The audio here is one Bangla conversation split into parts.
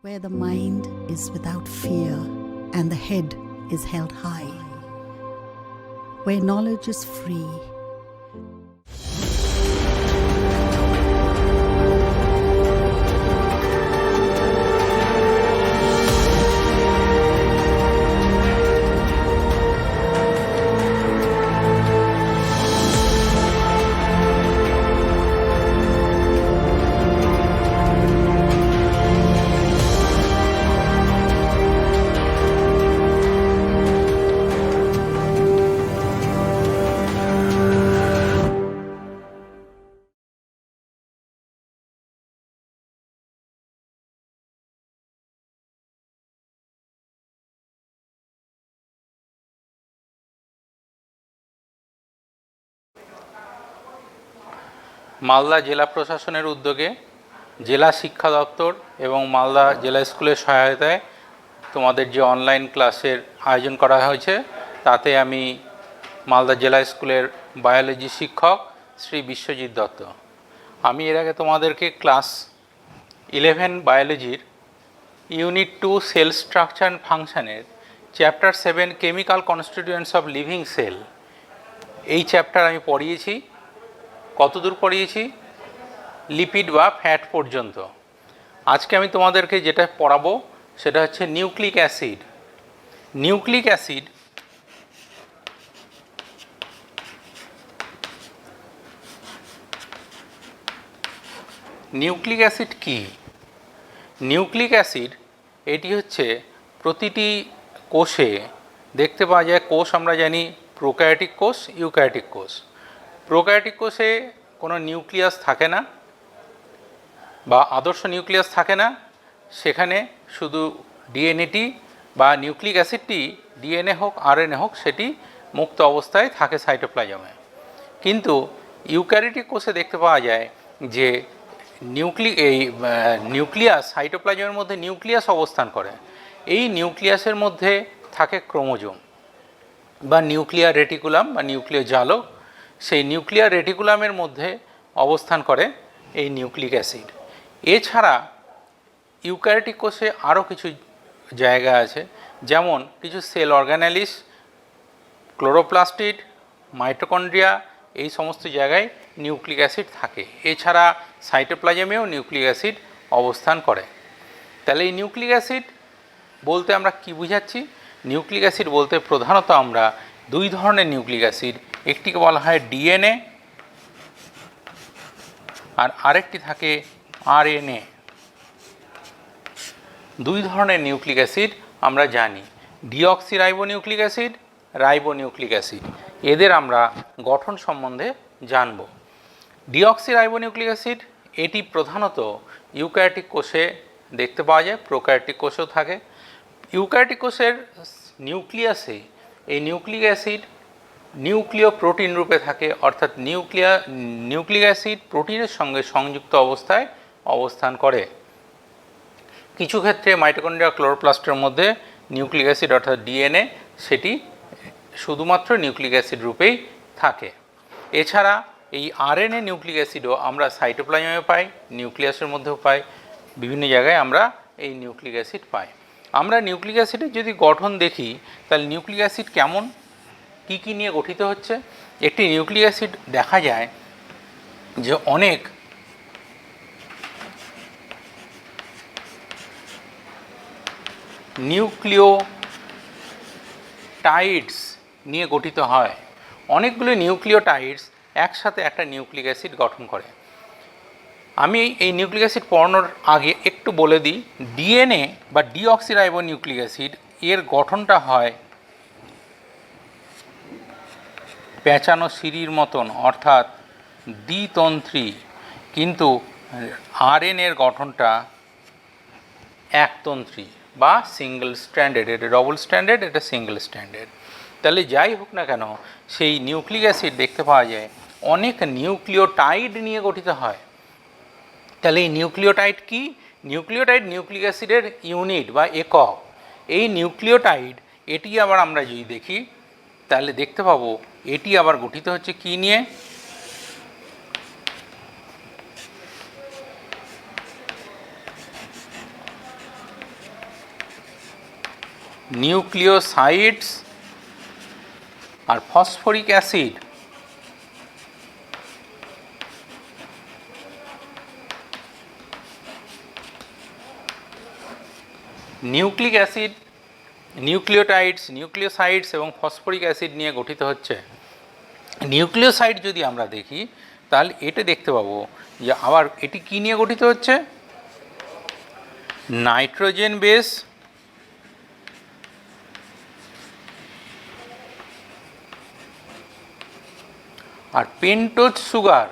where the mind is without fear and the head is held high, where knowledge is free. Malda জেলা প্রশাসনের উদ্যোগে জেলা শিক্ষা দপ্তর এবং মালদা জেলা স্কুলের সহায়তায় তোমাদের যে অনলাইন ক্লাসের আয়োজন করা হয়েছে তাতে আমি মালদা জেলা স্কুলের বায়োলজি শিক্ষক শ্রী বিশ্বজিৎ দত্ত। আমি এর আগে তোমাদেরকে ক্লাস 11 বায়োলজির ইউনিট 2 সেল স্ট্রাকচার অ্যান্ড ফাংশনের chapter 7 chemical constituents of living cell এই চ্যাপ্টার আমি পড়িয়েছি। কতদূর পড়িয়েছি? লিপিড বা ফ্যাট পর্যন্ত। আজকে আমি তোমাদেরকে যেটা পড়াবো সেটা হচ্ছে nucleic acid. Nucleic acid nucleic acid কি? নিউক্লিক অ্যাসিড এটি হচ্ছে প্রতিটি কোষে দেখতে পাওয়া যায়। কোষ আমরা জানি প্রোক্যারিওটিক কোষ, ইউক্যারিওটিক কোষ। প্রোক্যারিওটিক কোষে কোনো নিউক্লিয়াস থাকে না বা আদর্শ নিউক্লিয়াস থাকে না, সেখানে শুধু ডিএনএটি বা নিউক্লিক অ্যাসিডটি ডিএনএ হোক আরএনএ হোক সেটি মুক্ত অবস্থায় থাকে সাইটোপ্লাজমে। কিন্তু ইউক্যারিওটিক কোষে দেখতে পাওয়া যায় যে নিউক্লিয়াস সাইটোপ্লাজমের মধ্যে নিউক্লিয়াস অবস্থান করে। এই নিউক্লিয়াসের মধ্যে থাকে ক্রোমোজোম বা নিউক্লিয়ার রেটিকুলাম বা নিউক্লিয় জালক। সেই নিউক্লিয়ার রেটিকুলামের মধ্যে অবস্থান করে এই নিউক্লিক অ্যাসিড। এছাড়া ইউক্যারিওটিক কোষে আরও কিছু জায়গা আছে, যেমন কিছু সেল অর্গানালিস, ক্লোরোপ্লাস্টিড, মাইটোকন্ড্রিয়া, এই সমস্ত জায়গায় নিউক্লিক অ্যাসিড থাকে। এছাড়া সাইটোপ্লাজমেও নিউক্লিক অ্যাসিড অবস্থান করে। তাহলে এই নিউক্লিক অ্যাসিড বলতে আমরা কি বুঝাচ্ছি? নিউক্লিক অ্যাসিড বলতে প্রধানত আমরা দুই ধরনের নিউক্লিক অ্যাসিড, একটিকে বলা হয় ডিএনএ আর আরেকটি থাকে আরএনএ। দুই ধরনের নিউক্লিক অ্যাসিড আমরা জানি, ডিঅক্সিরাইবোনিউক্লিক অ্যাসিড, রাইবোনিউক্লিক অ্যাসিড। এদের আমরা গঠন সম্বন্ধে জানব। ডিঅক্সিরাইবোনিউক্লিক অ্যাসিড এটি প্রধানত ইউক্যারিওটিক কোষে দেখতে পাওয়া যায়, প্রোক্যারিওটিক কোষেও থাকে। ইউক্যারিওটিক কোষের নিউক্লিয়াসে এই নিউক্লিক অ্যাসিড নিউক্লিয় প্রোটিন রূপে থাকে, অর্থাৎ নিউক্লিক অ্যাসিড প্রোটিনের সঙ্গে সংযুক্ত অবস্থায় অবস্থান করে। কিছু ক্ষেত্রে মাইটোকন্ড্রিয়া, ক্লোরোপ্লাস্টের মধ্যে নিউক্লিক অ্যাসিড অর্থাৎ ডিএনএ সেটি শুধুমাত্র নিউক্লিক অ্যাসিড রূপেই থাকে। এছাড়া এই আরএনএ নিউক্লিক অ্যাসিডও আমরা সাইটোপ্লাজমে পাই, নিউক্লিয়াসের মধ্যেও পাই, বিভিন্ন জায়গায় আমরা এই নিউক্লিক অ্যাসিড পাই। আমরা নিউক্লিক অ্যাসিডের যদি গঠন দেখি তাহলে নিউক্লিক অ্যাসিড কেমন, কি কি নিয়ে গঠিত হচ্ছে। একটি নিউক্লিক অ্যাসিড দেখা যায় যে অনেক নিউক্লিওটাইডস নিয়ে গঠিত হয়। অনেকগুলো নিউক্লিওটাইডস একসাথে একটা নিউক্লিক অ্যাসিড গঠন করে। আমি এই নিউক্লিক অ্যাসিড পড়ানোর আগে একটু বলে দিই, ডিএনএ বা ডিঅক্সিরাইবোনিউক্লিক অ্যাসিড এর গঠনটা হয় পেঁচানো সিঁড়ির মতন, অর্থাৎ দ্বিতন্ত্রী, কিন্তু আরএনএর গঠনটা একতন্ত্রী বা সিঙ্গেল স্ট্যান্ডার্ড। এটা ডবল স্ট্যান্ডার্ড, এটা সিঙ্গেল স্ট্যান্ডার্ড। তাহলে যাই হোক না কেন, সেই নিউক্লিক অ্যাসিড দেখতে পাওয়া যায় অনেক নিউক্লিওটাইড নিয়ে গঠিত হয়। তাহলে এই নিউক্লিওটাইড কি? নিউক্লিওটাইড নিউক্লিক অ্যাসিডের ইউনিট বা একক। এই নিউক্লিওটাইড এটি আবার আমরা যদি দেখি তাহলে দেখতে পাবো এটি আবার গঠিত হচ্ছে কি নিয়ে? নিউক্লিওসাইডস আর phosphoric acid nucleic acid, nucleotides, nucleosides এবং ফসফরিক অ্যাসিড নিয়ে গঠিত হচ্ছে। নিউক্লিওসাইড যদি আমরা দেখি তাহলে এটা দেখতে পাবো যে আবার এটি কী নিয়ে গঠিত হচ্ছে, নাইট্রোজেন বেস আর পেন্টোজ সুগার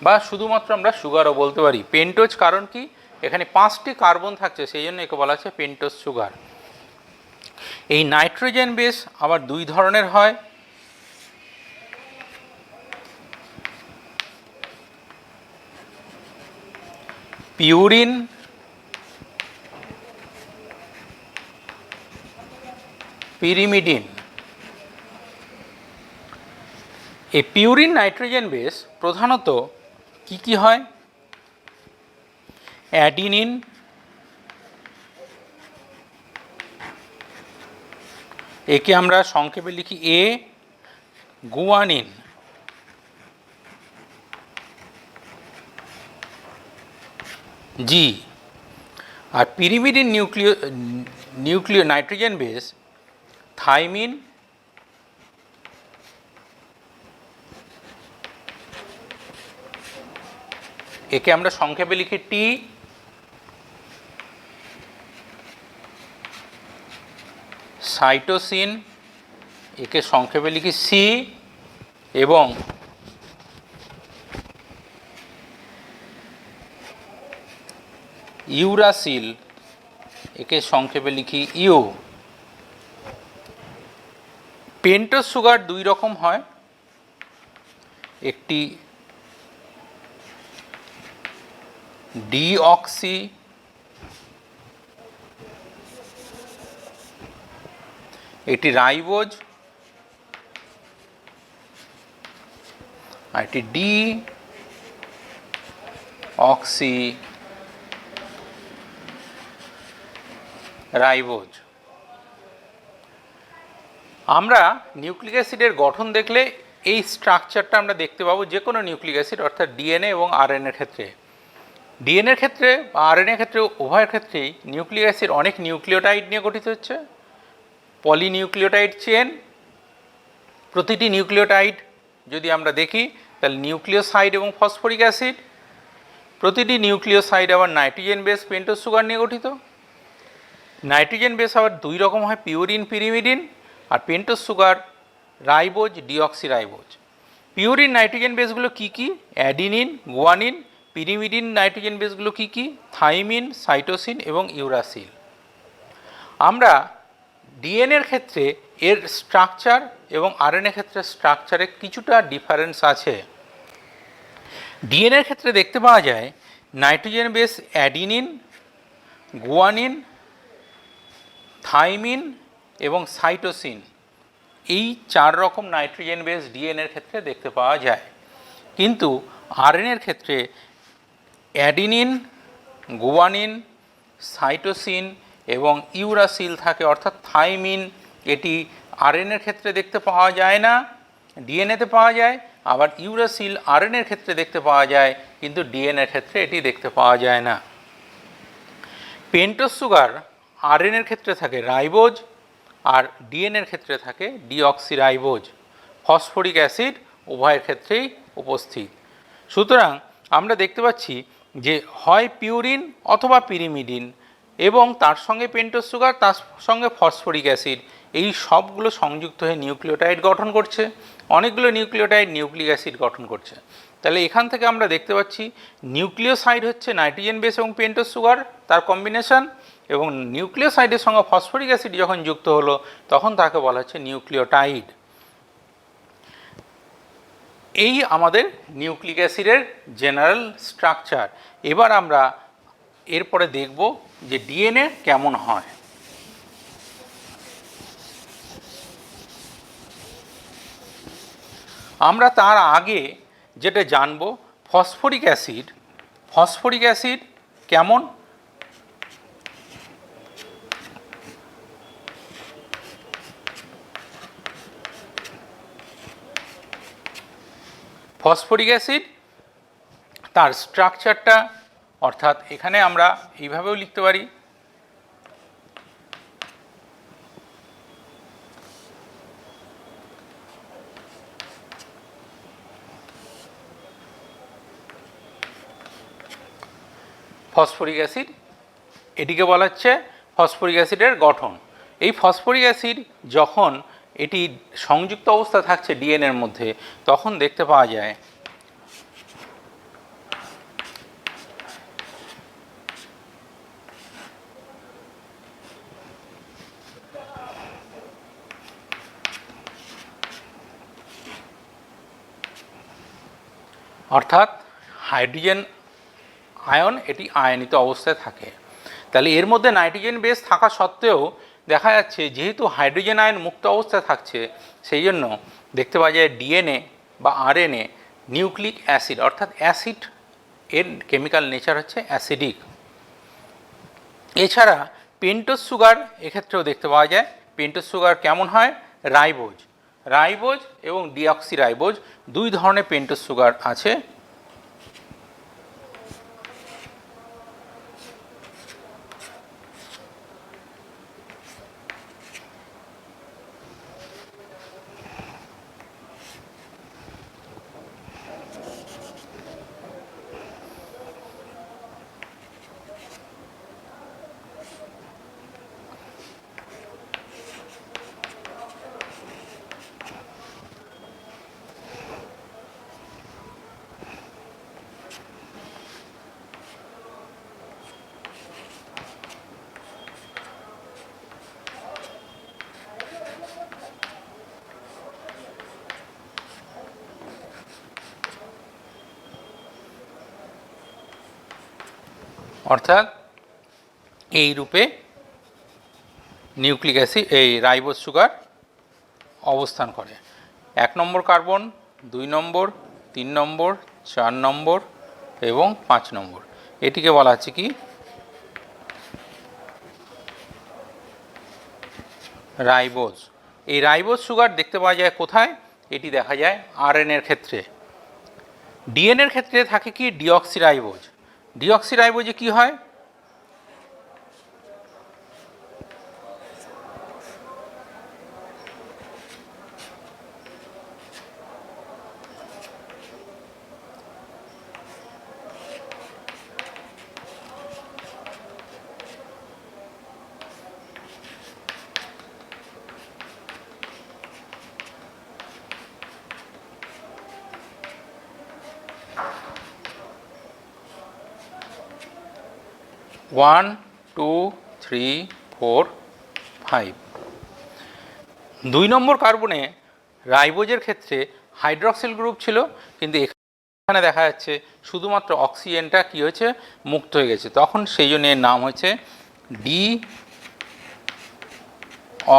বা শুধুমাত্র আমরা সুগারও বলতে পারি। পেন্টোজ কারণ কি, এখানে 5টি কার্বন থাকছে, সেই জন্য একে বলা হচ্ছে পেন্টোজ সুগার। এই নাইট্রোজেন বেস আবার 2 ধরনের হয়, পিউরিন পিরিমিডিন। এই পিউরিন নাইট্রোজেন বেস প্রধানত কি কি হয়, অ্যাডিনিন, একে আমরা সংক্ষেপে লিখি এ, গুয়ানিন, জি। আর পিরিমিডিন নিউক্লিয় নাইট্রোজেন বেস থাইমিন, একে আমরা সংক্ষেপে লিখি টি, সাইটোসিন, একে সংক্ষেপে লিখি সি, এবং ইউরাসিল, একে সংক্ষেপে লিখি ইউ। পেন্টোজ সুগার 2 রকম হয়, একটি ডিঅক্সি এটি রাইবোজ, আর এটি ডি অক্সি রাইবোজ। আমরা নিউক্লিক অ্যাসিডের গঠন দেখলে এই স্ট্রাকচারটা আমরা দেখতে পাবো যে কোনো নিউক্লিক অ্যাসিড, অর্থাৎ ডিএনএ এবং আরএনএর ক্ষেত্রে। ডিএনএর ক্ষেত্রে বা আরএনএর ক্ষেত্রে উভয়ের ক্ষেত্রেই নিউক্লিক অ্যাসিড অনেক নিউক্লিওটাইড নিয়ে গঠিত হচ্ছে, পলিনিউক্লিওটাইড চেন। প্রতিটি নিউক্লিওটাইড যদি আমরা দেখি তাহলে নিউক্লিওসাইড এবং ফসফরিক অ্যাসিড, প্রতিটি নিউক্লিওসাইড আবার নাইট্রোজেন বেস পেন্টোজ সুগার নিয়ে গঠিত। নাইট্রোজেন বেস আবার 2 রকম হয়, পিউরিন পিরিমিডিন, আর pentose sugar ribose deoxyribose. Purine nitrogen বেসগুলো কী কী, অ্যাডিনিন, গুয়ানিন। পিরিমিডিন নাইট্রোজেন বেসগুলো কী কী, থাইমিন, সাইটোসিন এবং ইউরাসিল। আমরা ডিএনএর ক্ষেত্রে এর স্ট্রাকচার এবং আরএনএর ক্ষেত্রে স্ট্রাকচারে কিছুটা ডিফারেন্স আছে। ডিএনএর ক্ষেত্রে দেখতে পাওয়া যায় nitrogen base adenine, guanine, thymine এবং সাইটোসিন, এই 4 রকম নাইট্রোজেন বেস ডিএনএর ক্ষেত্রে দেখতে পাওয়া যায়। কিন্তু আরএনএর ক্ষেত্রে অ্যাডিনিন, গুয়ানিন, সাইটোসিন এবং ইউরাসিল থাকে, অর্থাৎ থাইমিন এটি আরএনএর ক্ষেত্রে দেখতে পাওয়া যায় না, ডিএনএতে পাওয়া যায়। আবার ইউরাসিল আরএনএর ক্ষেত্রে দেখতে পাওয়া যায়, কিন্তু ডিএনএর ক্ষেত্রে এটি দেখতে পাওয়া যায় না। পেন্টোজ সুগার আরএনএর ক্ষেত্রে থাকে রাইবোজ, আর ডিএনএর ক্ষেত্রে থাকে ডিঅক্সি রাইবোজ। ফসফরিক অ্যাসিড উভয়ের ক্ষেত্রেই উপস্থিত। সুতরাং আমরা দেখতে পাচ্ছি যে হয় পিউরিন অথবা পিরিমিডিন এবং তার সঙ্গে পেন্টোজ সুগার, তার সঙ্গে ফসফরিক অ্যাসিড, এই সবগুলো সংযুক্ত হয়ে নিউক্লিওটাইড গঠন করছে। অনেকগুলো নিউক্লিওটাইড নিউক্লিক অ্যাসিড গঠন করছে। তাহলে এখান থেকে আমরা দেখতে পাচ্ছি নিউক্লিওসাইড হচ্ছে নাইট্রোজেন বেস এবং পেন্টোজ সুগার তার কম্বিনেশন, এবং নিউক্লিওসাইডের সঙ্গে ফসফরিক অ্যাসিড যখন যুক্ত হলো তখন তাকে বলা হচ্ছে নিউক্লিওটাইড। এই আমাদের নিউক্লিক অ্যাসিডের জেনারেল স্ট্রাকচার। এবার আমরা এরপরে দেখব যে ডিএনএ কেমন হয়। আমরা তার আগে যেটা জানব, ফসফরিক অ্যাসিড ফসফরিক অ্যাসিড কেমন? ফসফরিক অ্যাসিড তার স্ট্রাকচারটা, অর্থাৎ এখানে আমরা এইভাবেও লিখতে পারি, ফসফরিক অ্যাসিড, এটিকে বলা হচ্ছে ফসফরিক অ্যাসিডের গঠন। এই ফসফরিক অ্যাসিড যখন এটি সংযুক্ত অবস্থা থাকছে ডিএনএর মধ্যে, তখন দেখতে পাওয়া যায় অর্থাৎ হাইড্রোজেন আয়ন এটি আয়নিত অবস্থায় থাকে। তাহলে এর মধ্যে নাইট্রোজেন বেস থাকা সত্ত্বেও দেখা যাচ্ছে যেহেতু হাইড্রোজেন আয়ন মুক্ত অবস্থায় থাকছে, সেই জন্য দেখতে পাওয়া যায় ডিএনএ বা আরএনএ নিউক্লিক অ্যাসিড, অর্থাৎ অ্যাসিড এর কেমিক্যাল নেচার হচ্ছে অ্যাসিডিক। এছাড়া পেন্টোজ সুগার এক্ষেত্রেও দেখতে পাওয়া যায়। পেন্টোজ সুগার কেমন হয়? রাইবোজ, রাইবোজ এবং ডিঅক্সিরাইবোজ দুই ধরনের পেন্টোজ সুগার আছে। অর্থাৎ এই রূপে নিউক্লিক অ্যাসিড এই রাইবোজ সুগার অবস্থান করে। 1 নম্বর কার্বন, 2 নম্বর, 3 নম্বর, 4 নম্বর এবং 5 নম্বর। এটিকে বলা হচ্ছে কি? রাইবোজ। এই রাইবোজ সুগার দেখতে পাওয়া যায় কোথায়? এটি দেখা যায় আরএনএর ক্ষেত্রে। ডিএনএর ক্ষেত্রে থাকে কি? ডিঅক্সিরাইবোজ। ডিঅক্সিরাইবোজে কি হয়? ওয়ান, 2, 3, 4, 5। 2 নম্বর কার্বনে রাইবোজের ক্ষেত্রে হাইড্রক্সিল গ্রুপ ছিল, কিন্তু এখানে দেখা যাচ্ছে শুধুমাত্র অক্সিজেনটা কি হয়েছে? মুক্ত হয়ে গেছে। তখন সেই জন্য এর নাম হয়েছে ডি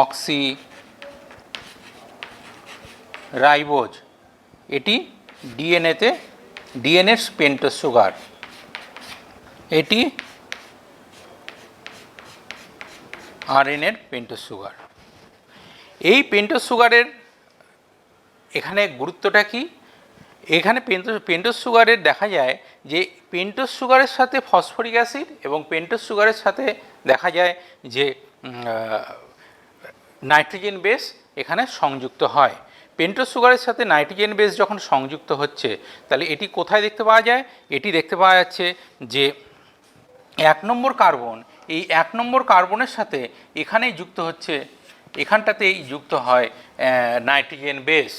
অক্সি রাইবোজ। এটি ডিএনএতে ডিএনএর পেন্টোজ সুগার। এটি আরএনএর পেন্টোজ সুগার। এই পেন্টোজ সুগারের এখানে গুরুত্বটা কি? এখানে পেন্টোজ সুগারের দেখা যায় যে পেন্টোজ সুগারের সাথে ফসফরিক অ্যাসিড এবং পেন্টোজ সুগারের সাথে দেখা যায় যে নাইট্রোজেন বেস এখানে সংযুক্ত হয়। পেন্টোজ সুগারের সাথে নাইট্রোজেন বেস যখন সংযুক্ত হচ্ছে, তাহলে এটি কোথায় দেখতে পাওয়া যায়? এটি দেখতে পাওয়া যাচ্ছে যে 1 নম্বর কার্বন, এই 1 নম্বর কার্বনের সাথে এখানেই যুক্ত হচ্ছে, এখানটাতেই যুক্ত হয় নাইট্রোজেন বেস,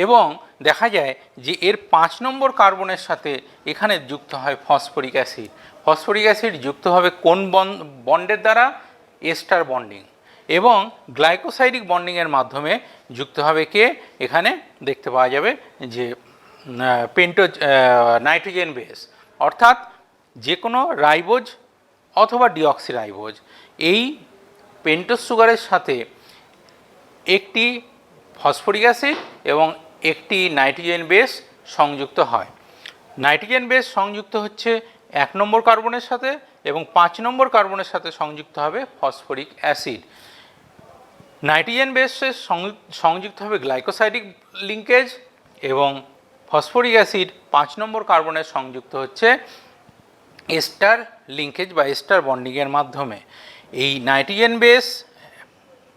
এবং দেখা যায় যে এর 5 নম্বর কার্বনের সাথে এখানে যুক্ত হয় ফসফরিক অ্যাসিড। ফসফরিক অ্যাসিড যুক্ত হবে কোন বন্ডের দ্বারা? এস্টার বন্ডিং, এবং গ্লাইকোসাইডিক বন্ডিংয়ের মাধ্যমে যুক্ত হবে কে? এখানে দেখতে পাওয়া যাবে যে পেন্টোজ নাইট্রোজেন বেস, অর্থাৎ যে কোনো রাইবোজ অথবা ডিঅক্সিরাইবোজ এই পেন্টোজ সুগারের সাথে একটি ফসফরিক অ্যাসিড এবং একটি নাইট্রোজেন বেস সংযুক্ত হয়। নাইট্রোজেন বেস সংযুক্ত হচ্ছে 1 নম্বর কার্বনের সাথে এবং 5 নম্বর কার্বনের সাথে সংযুক্ত হবে ফসফরিক অ্যাসিড। নাইট্রোজেন বেসে সংযুক্ত হবে গ্লাইকোসাইডিক লিঙ্কেজ এবং ফসফরিক অ্যাসিড 5 নম্বর কার্বনের সংযুক্ত হচ্ছে এস্টার লিঙ্কেজ বা এস্টার বন্ডিংয়ের মাধ্যমে। এই নাইট্রোজেন বেস,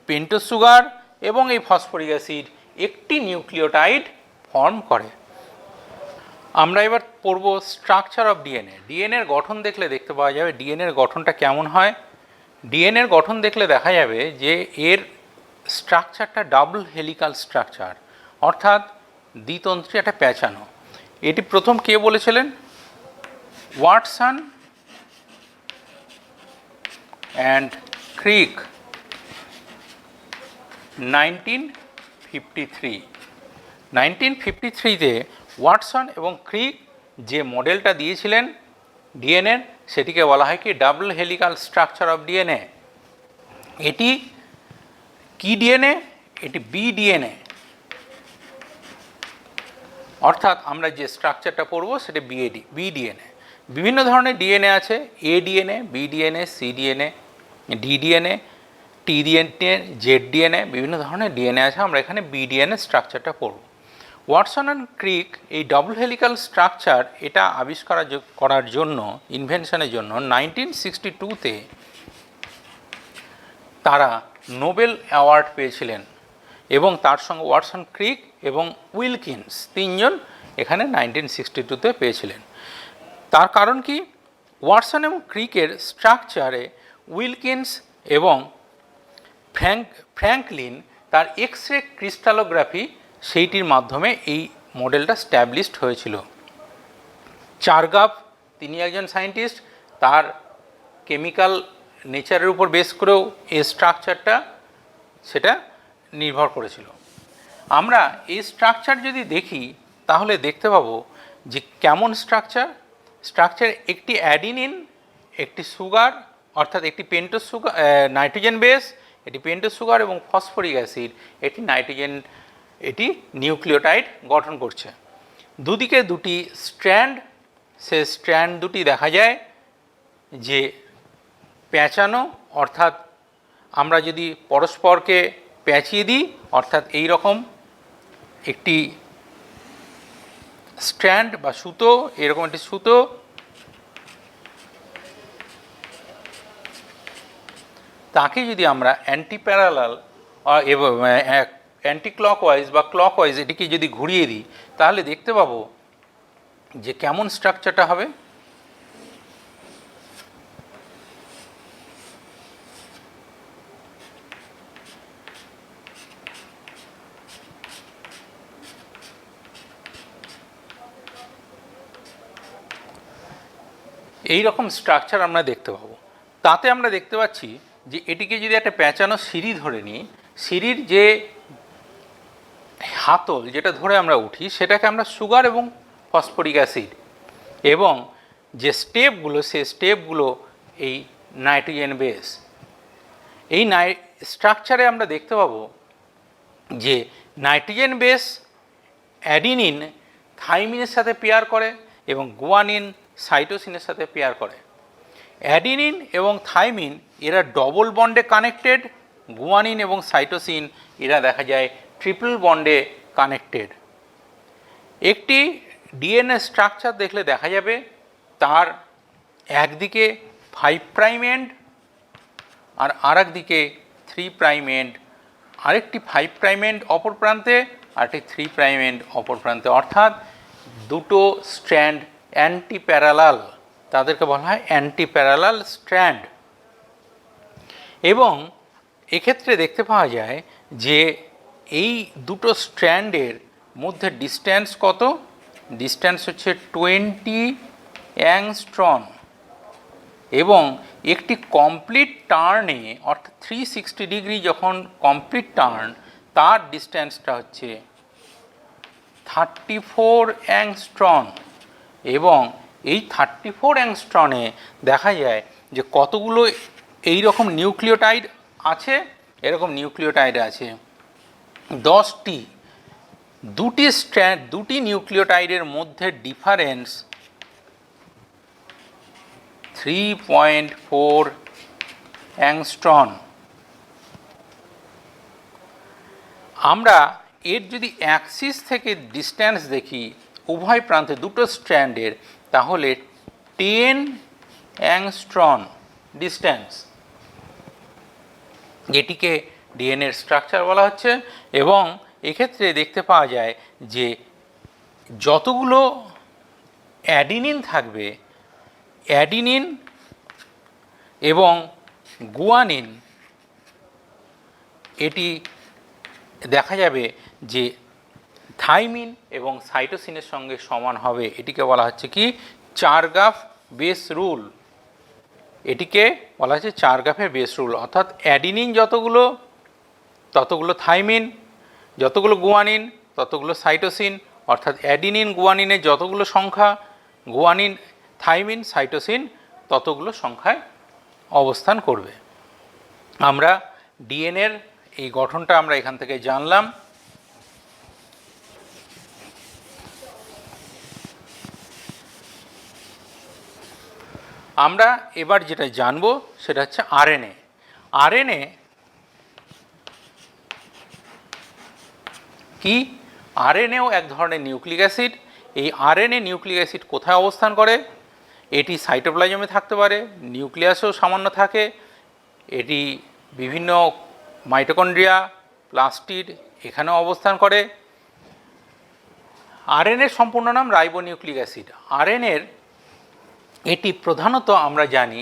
পেন্টোজ সুগার এবং এই ফসফরিক অ্যাসিড একটি নিউক্লিওটাইড ফর্ম করে। আমরা এবার পড়ব স্ট্রাকচার অফ ডিএনএ। ডিএনএর গঠন দেখলে দেখতে পাওয়া যাবে ডিএনএর গঠনটা কেমন হয়। ডিএনএর গঠন দেখলে দেখা যাবে যে এর স্ট্রাকচারটা ডাবল হেলিকাল স্ট্রাকচার, অর্থাৎ দ্বিতন্ত্রী একটা প্যাঁচানো। এটি প্রথম কে বলেছিলেন? ওয়াটসন অ্যান্ড ক্রিক 1953-তে ওয়াটসন এবং ক্রিক যে মডেলটা দিয়েছিলেন ডিএনএর, সেটিকে বলা হয় কি double helical structure of DNA. এটি কি ডিএনএ? এটি বি ডিএনএ, অর্থাৎ আমরা যে স্ট্রাকচারটা পড়ব সেটা বি ডিএনএ। বিভিন্ন ধরনের ডিএনএ আছে, A DNA, B DNA, C DNA, D DNA, T DNA, Z DNA, বিভিন্ন ধরনের ডিএনএ আছে। আমরা এখানে বি ডিএনএ স্ট্রাকচারটা পড়ব। ওয়াটসন অ্যান্ড ক্রিক এই ডাবল হেলিকাল স্ট্রাকচার এটা আবিষ্কার করার জন্য, ইনভেনশনের জন্য 1962-তে তারা নোবেল অ্যাওয়ার্ড পেয়েছিলেন এবং তার সঙ্গে ওয়াটসন, ক্রিক এবং উইলকিন্স তিনজন এখানে 1962-তে পেয়েছিলেন। তার কারণ কি? ওয়াটসন এবং ক্রিকের স্ট্রাকচারে উইলকিন্স এবং ফ্র্যাঙ্কলিন তার এক্স রে ক্রিস্টালোগ্রাফি সেইটির মাধ্যমে এই মডেলটা স্ট্যাবলিশড হয়েছিল। চারগাভ তিনি একজন সায়েন্টিস্ট, তার কেমিক্যাল নেচারের উপর বেস করেও এই স্ট্রাকচারটা সেটা নির্ভর করেছিল। আমরা এই স্ট্রাকচার যদি দেখি তাহলে দেখতে পাবো যে কেমন স্ট্রাকচার একটি অ্যাডিনিন, একটি সুগার অর্থাৎ একটি পেন্টোজ সুগার, নাইট্রোজেন বেস, এটি পেন্টোজ সুগার এবং ফসফরিক অ্যাসিড, এটি নিউক্লিওটাইড গঠন করছে। দুদিকে দুটি স্ট্র্যান্ড, সে স্ট্র্যান্ড দুটি দেখা যায় যে প্যাঁচানো, অর্থাৎ আমরা যদি পরস্পরকে প্যাঁচিয়ে দিই, অর্থাৎ এই রকম একটি স্ট্র্যান্ড বা সুতো, এরকম একটি সুতো, তাকে যদি আমরা অ্যান্টি প্যারালাল এবং অ্যান্টি ক্লকওয়াইজ বা ক্লকওয়াইজ এটিকে যদি ঘুরিয়ে দিই তাহলে দেখতে পাবো যে কেমন স্ট্রাকচারটা হবে। এই রকম স্ট্রাকচার আমরা দেখতে পাবো। তাতে আমরা দেখতে পাচ্ছি যে এটিকে যদি একটা প্যাঁচানো সিঁড়ি ধরে নিই, সিঁড়ির যে হাতল যেটা ধরে আমরা উঠি সেটাকে আমরা সুগার এবং ফসফরিক অ্যাসিড, এবং যে স্টেপগুলো সেই স্টেপগুলো এই নাইট্রোজেন বেস। এই স্ট্রাকচারে আমরা দেখতে পাবো যে নাইট্রোজেন বেস অ্যাডিনিন থাইমিনের সাথে পেয়ার করে এবং গুয়ানিন সাইটোসিনের সাথে পেয়ার করে। অ্যাডিনিন এবং থাইমিন এরা ডবল বন্ডে কানেক্টেড, গুয়ানিন এবং সাইটোসিন এরা দেখা যায় ট্রিপল বন্ডে কানেক্টেড। একটি ডিএনএ স্ট্রাকচার দেখলে দেখা যাবে তার একদিকে 5 প্রাইম এন্ড আর আরেকদিকে 3 প্রাইম এন্ড, আরেকটি 5 প্রাইম এন্ড অপর প্রান্তে, আরেকটি 3 প্রাইম এন্ড অপর প্রান্তে, অর্থাৎ দুটো স্ট্র্যান্ড অ্যান্টি প্যারালাল, তাদেরকে বলা হয় অ্যান্টি প্যারালাল স্ট্র্যান্ড। এবং এক্ষেত্রে দেখতে পাওয়া যায় যে এই দুটো স্ট্র্যান্ডের মধ্যে ডিস্ট্যান্স কত? ডিস্ট্যান্স হচ্ছে 20 অ্যাংস্ট্রম, এবং একটি কমপ্লিট টার্নে অর্থাৎ 360 ডিগ্রি যখন কমপ্লিট টার্ন, তার ডিস্ট্যান্সটা হচ্ছে 34 অ্যাংস্ট্রম। এবং এই 34 অ্যাংস্ট্রমে দেখা যায় যে কতগুলো এই রকম নিউক্লিওটাইড আছে, এরকম নিউক্লিওটাইড আছে 10টি। দুটি নিউক্লিওটাইডের মধ্যে ডিফারেন্স 3.4 অ্যাংস্ট্রম। আমরা এর যদি অ্যাক্সিস থেকে ডিস্ট্যান্স দেখি উভয় প্রান্তে দুটো স্ট্র্যান্ডের, তাহলে 10 অ্যাংস্ট্রম ডিস্ট্যান্স, যেটিকে ডিএনএর স্ট্রাকচার বলা হচ্ছে। এবং এক্ষেত্রে দেখতে পাওয়া যায় যে যতগুলো অ্যাডিনিন থাকবে, অ্যাডিনিন এবং গুয়ানিন, এটি দেখা যাবে যে থাইমিন এবং সাইটোসিনের সঙ্গে সমান হবে। এটিকে বলা হচ্ছে কি চারগাফ বেস রুল। এটিকে বলা হচ্ছে চারগাফের বেস রুল, অর্থাৎ অ্যাডিনিন যতগুলো ততগুলো থাইমিন, যতগুলো গুয়ানিন ততগুলো সাইটোসিন, অর্থাৎ অ্যাডিনিন গুয়ানিনের যতগুলো সংখ্যা, গুয়ানিন থাইমিন সাইটোসিন ততগুলো সংখ্যায় অবস্থান করবে। আমরা ডিএনএর এই গঠনটা আমরা এখান থেকে জানলাম। আমরা এবার যেটা জানব সেটা হচ্ছে আরএনএ। আরএনএ কি? আরএনএও এক ধরনের নিউক্লিক অ্যাসিড। এই আরএনএ নিউক্লিক অ্যাসিড কোথায় অবস্থান করে? এটি সাইটোপ্লাজমে থাকতে পারে, নিউক্লিয়াসেও সামান্য থাকে, এটি বিভিন্ন মাইটোকন্ড্রিয়া, প্লাস্টিড এখানেও অবস্থান করে। আরএনএর সম্পূর্ণ নাম রাইবোনিউক্লিক অ্যাসিড। আরএনএর এটি প্রধানত আমরা জানি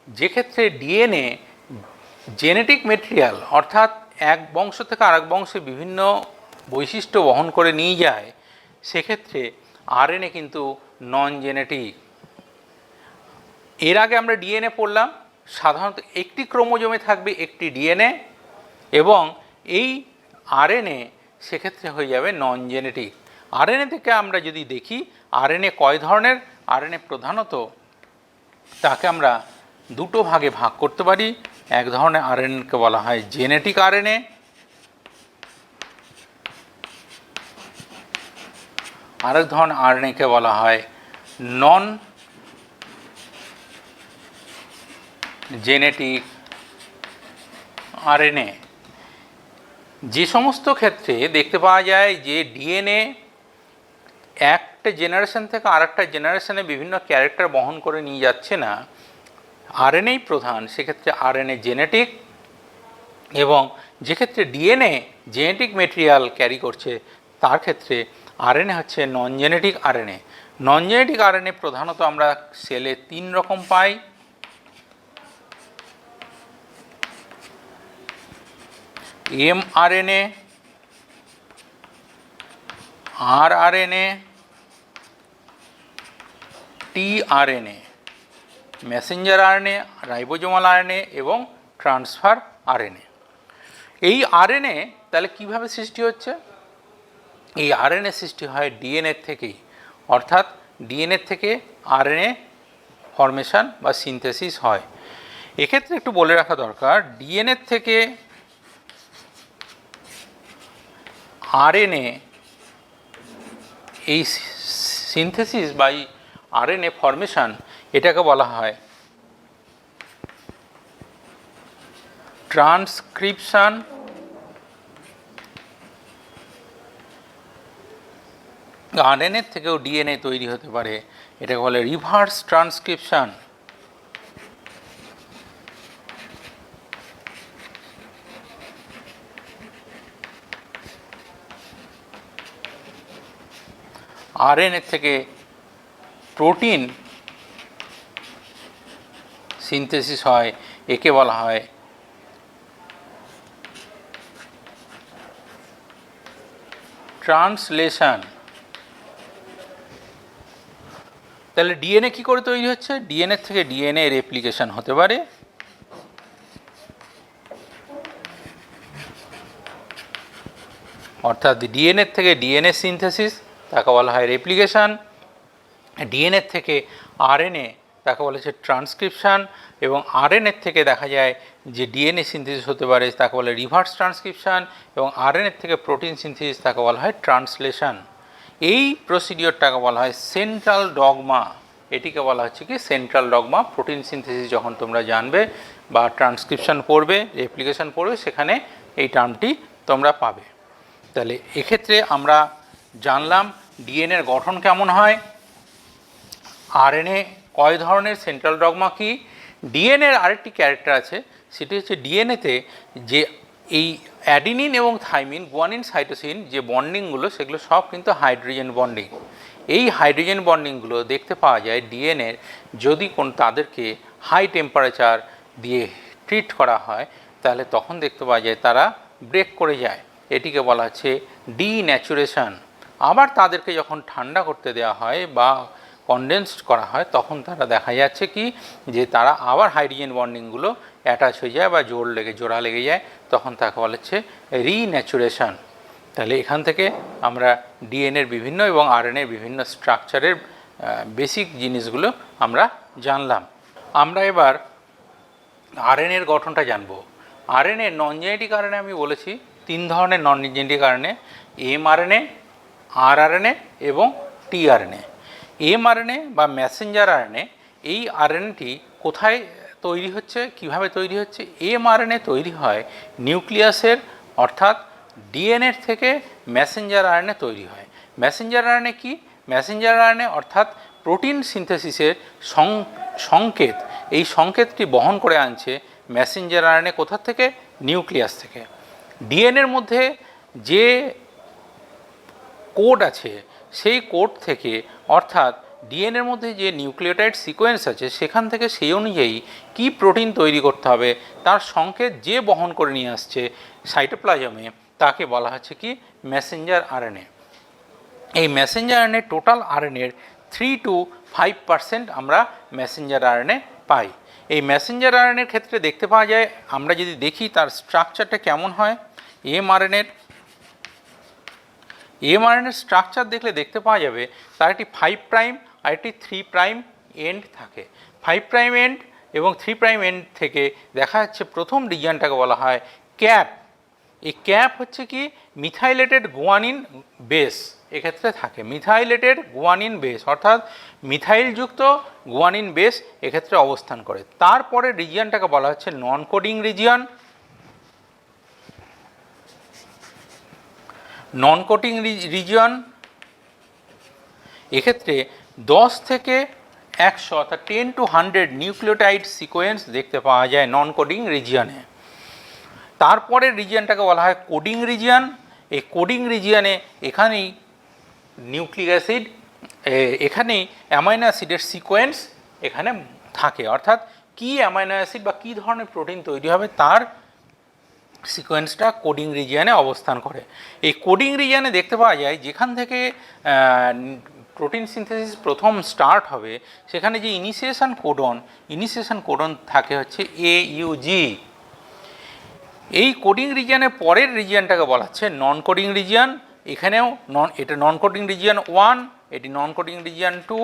যে ক্ষেত্রে ডিএনএ জেনেটিক মেটেরিয়াল, অর্থাৎ এক বংশ থেকে আরেক বংশে বিভিন্ন বৈশিষ্ট্য বহন করে নিয়ে যায়, সেক্ষেত্রে আরএনএ কিন্তু নন জেনেটিক। এর আগে আমরা ডিএনএ পড়লাম, সাধারণত একটি ক্রোমোজোমে থাকবে একটি ডিএনএ, এবং এই আরএনএ সেক্ষেত্রে হয়ে যাবে নন জেনেটিক। আরএনএ থেকে আমরা যদি দেখি আরএনএ কয় ধরনের, আরএনএ প্রধানত তাকে আমরা দুটো ভাগে ভাগ করতে পারি। এক ধরনের আরএনএকে বলা হয় জেনেটিক আরএনএ, আরেক ধরনের আরএনএকে বলা হয় নন জেনেটিক আরএনএ। যে সমস্ত ক্ষেত্রে দেখতে পাওয়া যায় যে ডিএনএ একটা জেনারেশন থেকে আরেকটা জেনারেশনে বিভিন্ন ক্যারেক্টার বহন করে নিয়ে যাচ্ছে না, আরএনএই প্রধান, সেক্ষেত্রে আরএনএ জেনেটিক। এবং যে ক্ষেত্রে ডিএনএ জেনেটিক মেটেরিয়াল ক্যারি করছে তার ক্ষেত্রে আরএনএ হচ্ছে non genetic RNA. Non genetic RNA প্রধানত আমরা সেলে 3 রকম পাই। MRNA, rRNA, tRNA, messenger RNA, ribosomal RNA এবং ট্রান্সফার আরএনএ। এই আরএনএ তাহলে কিভাবে সৃষ্টি হচ্ছে? এই আরএনএ সৃষ্টি হয় ডিএনএ থেকেই, অর্থাৎ ডিএনএ থেকে আরএনএ ফরমেশন বা সিনথেসিস হয়। এক্ষেত্রে একটু বলে রাখা দরকার, ডিএনএ থেকে আরএনএ এই সিনথেসিস বা আরএনএ ফরমেশন, এটাকে বলা হয় ট্রান্সক্রিপশন। আরএনএ থেকেও ডিএনএ তৈরি হতে পারে, এটাকে বলে রিভার্স ট্রান্সক্রিপশন। আরএনএ থেকে প্রোটিন সিনথেসিস হয়, একে বলা হয় ট্রান্সলেশন। তাহলে ডিএনএ কী করে তৈরি হচ্ছে? ডিএনএ থেকে ডিএনএ রেপ্লিকেশন হতে পারে, অর্থাৎ ডিএনএ থেকে ডিএনএ সিনথেসিস, তাকে বলা হয় রেপ্লিকেশন। ডিএনএ থেকে আরএনএ, তাকে বলা হচ্ছে ট্রান্সক্রিপশন। এবং আরএনএ থেকে দেখা যায় যে ডিএনএ সিনথেসিস হতে পারে, তাকে বলে রিভার্স ট্রান্সক্রিপশন। এবং আরএনএ থেকে প্রোটিন সিনথেসিস, তাকে বলা হয় ট্রান্সলেশন। এই প্রসিডিওরটাকে বলা হয় সেন্ট্রাল ডগমা এটিকে বলা হচ্ছে কি সেন্ট্রাল ডগমা। প্রোটিন সিনথেসিস যখন তোমরা জানবে বা ট্রান্সক্রিপশন পড়বে, রেপ্লিকেশন পড়বে, সেখানে এই টার্মটি তোমরা পাবে। তাহলে এক্ষেত্রে আমরা জানলাম ডিএনএর গঠন কেমন হয়, আরএনএ কয় ধরনের, সেন্ট্রাল ডগমা কি। ডিএনএর আরেকটি ক্যারেক্টার আছে, সেটি হচ্ছে ডিএনএতে যে এই অ্যাডিনিন এবং থাইমিন, গুয়ানিন, সাইটোসিন যে বন্ডিংগুলো, সেগুলো সব কিন্তু হাইড্রোজেন বন্ডিং। এই হাইড্রোজেন বন্ডিংগুলো দেখতে পাওয়া যায় ডিএনএর যদি তাদেরকে হাই টেম্পারেচার দিয়ে ট্রিট করা হয়, তাহলে তখন দেখতে পাওয়া যায় তারা ব্রেক করে যায়। এটিকে বলা হচ্ছে ডিন্যাচুরেশন। আবার তাদেরকে যখন ঠান্ডা করতে দেওয়া হয় বা কনডেন্সড করা হয়, তখন তারা দেখা যাচ্ছে কি যে তারা আবার হাইড্রোজেন বন্ডিংগুলো অ্যাটাচ হয়ে যায় বা জোড়া লেগে যায়, তখন তাকে বলা হচ্ছে রিন্যাচুরেশন। তাহলে এখান থেকে আমরা ডিএনএর বিভিন্ন এবং আরএনএর বিভিন্ন স্ট্রাকচারের বেসিক জিনিসগুলো আমরা জানলাম। আমরা এবার আরএনএর গঠনটা জানবো। আরএনএ নন জেনেটিক আরএনএ আমি বলেছি 3 ধরনের নন জেনেটিক আরএনএ, এমআরএনএ, আরআরএনএ এবং টিআরএনএ। এমআরএনএ বা মেসেঞ্জার আরএনএ, এই আরএনএটি কোথায় তৈরি হচ্ছে, কিভাবে তৈরি হচ্ছে? এমআরএনএ তৈরি হয় নিউক্লিয়াসের, অর্থাৎ ডিএনএর থেকে মেসেঞ্জার আরএনএ তৈরি হয়। মেসেঞ্জার আরএনএ কি? মেসেঞ্জার আরএনএ অর্থাৎ প্রোটিন সিনথেসিসের সংকেত, এই সংকেতটি বহন করে আনছে মেসেঞ্জার আরএনএ কোথা থেকে? নিউক্লিয়াস থেকে। ডিএনএর মধ্যে যে কোড আছে, সেই কোড থেকে, অর্থাৎ ডিএনএর মধ্যে যে নিউক্লিওটাইড সিকোয়েন্স আছে, সেখান থেকে সেই অনুযায়ী কি প্রোটিন তৈরি করতে হবে তার সংকেত যে বহন করে নিয়ে আসছে সাইটোপ্লাজমে, তাকে বলা হচ্ছে কি মেসেঞ্জার আরএনএ। এই মেসেঞ্জার আরএনএ টোটাল আরএনএর 3 to 5% আমরা মেসেঞ্জার আরএনএ পাই। এই মেসেঞ্জার আরএনএর ক্ষেত্রে দেখতে পাওয়া যায়, আমরা যদি দেখি তার স্ট্রাকচারটা কেমন হয়, এমআরএনএর স্ট্রাকচার দেখলে দেখতে পাওয়া যাবে তার একটি 5 প্রাইম আর একটি 3 প্রাইম এন্ড থাকে। 5 প্রাইম এন্ড এবং 3 প্রাইম এন্ড থেকে দেখা যাচ্ছে প্রথম রিজিয়নটাকে বলা হয় ক্যাপ। এই ক্যাপ হচ্ছে কি মিথাইলেটেড গুয়ানিন বেস এক্ষেত্রে থাকে, মিথাইলেটেড গুয়ানিন বেস, অর্থাৎ মিথাইলযুক্ত গুয়ানিন বেস এক্ষেত্রে অবস্থান করে। তারপরে রিজিয়নটাকে বলা হচ্ছে নন কোডিং রিজিয়ন। নন কোডিং রিজিয়ন এক্ষেত্রে 10 থেকে 100 অর্থাৎ 10 to 100 নিউক্লিওটাইড সিকোয়েন্স দেখতে পাওয়া যায় নন কোডিং রিজিয়নে। তারপরের রিজিয়নটাকে বলা হয় কোডিং রিজিয়ন। এই কোডিং রিজিয়নে এখানেই নিউক্লিক অ্যাসিড, এখানেই অ্যামাইনো অ্যাসিডের সিকোয়েন্স এখানে থাকে, অর্থাৎ কী অ্যামাইনো অ্যাসিড বা কী ধরনের প্রোটিন তৈরি হবে তার সিকোয়েন্সটা কোডিং রিজিয়নে অবস্থান করে। এই কোডিং রিজিয়নে দেখতে পাওয়া যায় যেখান থেকে প্রোটিন সিনথেসিস প্রথম স্টার্ট হবে, সেখানে যে ইনিশিয়েশন কোডন থাকে হচ্ছে AUG। এই কোডিং রিজিয়নের পরের রিজিয়নটাকে বলা হচ্ছে নন কোডিং রিজিয়ন। এখানেও এটা নন কোডিং রিজিয়ন 1, এটি নন কোডিং রিজিয়ন 2,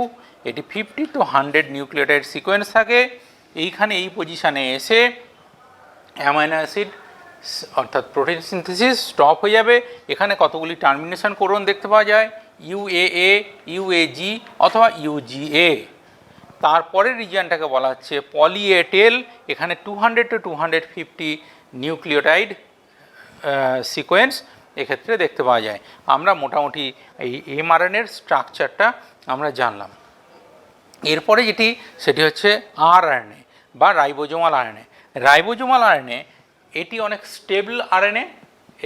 এটি 50 to 100 নিউক্লিওটাইড সিকোয়েন্স থাকে। এইখানে এই পজিশানে এসে অ্যামাইনো অ্যাসিড অর্থাৎ প্রোটিন সিনথেসিস স্টপ হয়ে যাবে। এখানে কতগুলি টার্মিনেশন কোডন দেখতে পাওয়া যায়, UAA, UAG অথবা UGA। তারপরের রিজিয়নটাকে বলা হচ্ছে পলি এ টেল। এখানে 200 to 250 নিউক্লিওটাইড সিকোয়েন্স এক্ষেত্রে দেখতে পাওয়া যায়। আমরা মোটামুটি এই এমআরএনএর স্ট্রাকচারটা আমরা জানলাম। এরপরে যেটি সেটি হচ্ছে আরআরএনএ বা রাইবোজোমাল আরএনএ। রাইবোজোমাল আরএনএ এটি অনেক স্টেবল আরএনএ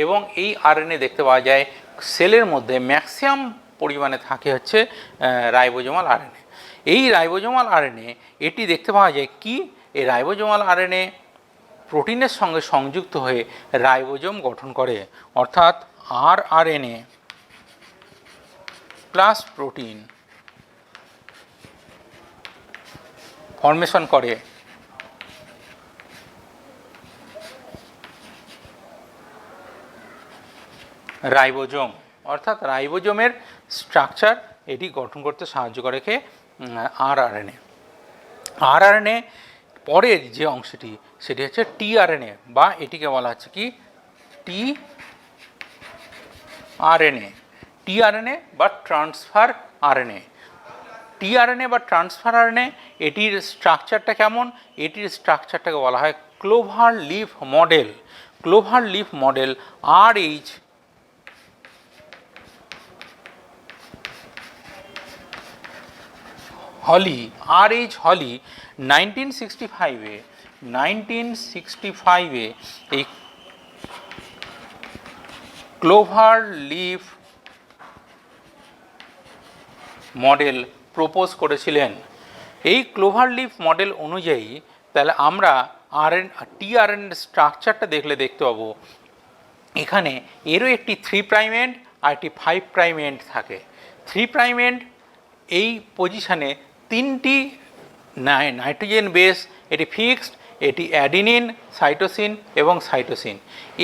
এবং এই আরএনএ দেখতে পাওয়া যায় সেলের মধ্যে ম্যাক্সিমাম পরিমাণে থাকে হচ্ছে রাইবোজোমাল আরএনএ। এই রাইবোজোমাল আরএনএ এটি দেখতে পাওয়া যায় কি, এই রাইবোজোমাল আরএনএ প্রোটিনের সঙ্গে সংযুক্ত হয়ে রাইবোজোম গঠন করে, অর্থাৎ আরআরএনএ প্লাস প্রোটিন ফর্মেশন করে রাইবোজোম, অর্থাৎ রাইবোজোমের স্ট্রাকচার এটি গঠন করতে সাহায্য করে কে আরআরএনএ। আরআরএনএ পরের যে অংশটি সেটি হচ্ছে টিআরএনএ বা এটিকে বলা হচ্ছে কি টিআরএনএ বা ট্রান্সফার আরএনএ। টিআরএনএ বা ট্রান্সফার আরএনএ, এটির স্ট্রাকচারটা কেমন? এটির স্ট্রাকচারটাকে বলা হয় clover leaf model. Clover leaf model RH হলি, RH হলি 1965-এ এই ক্লোভার লিফ মডেল প্রপোজ করেছিলেন। এই ক্লোভার লিফ মডেল অনুযায়ী তাহলে আমরা টিআরএনএর স্ট্রাকচারটা দেখতে পাবো এখানে এরও একটি 3' এন্ড আর একটি 5' এন্ড থাকে। 3' এন্ড এই পজিশানে 3টি নাইট্রোজেন বেস, এটি ফিক্সড, এটি অ্যাডিনিন, সাইটোসিন এবং সাইটোসিন।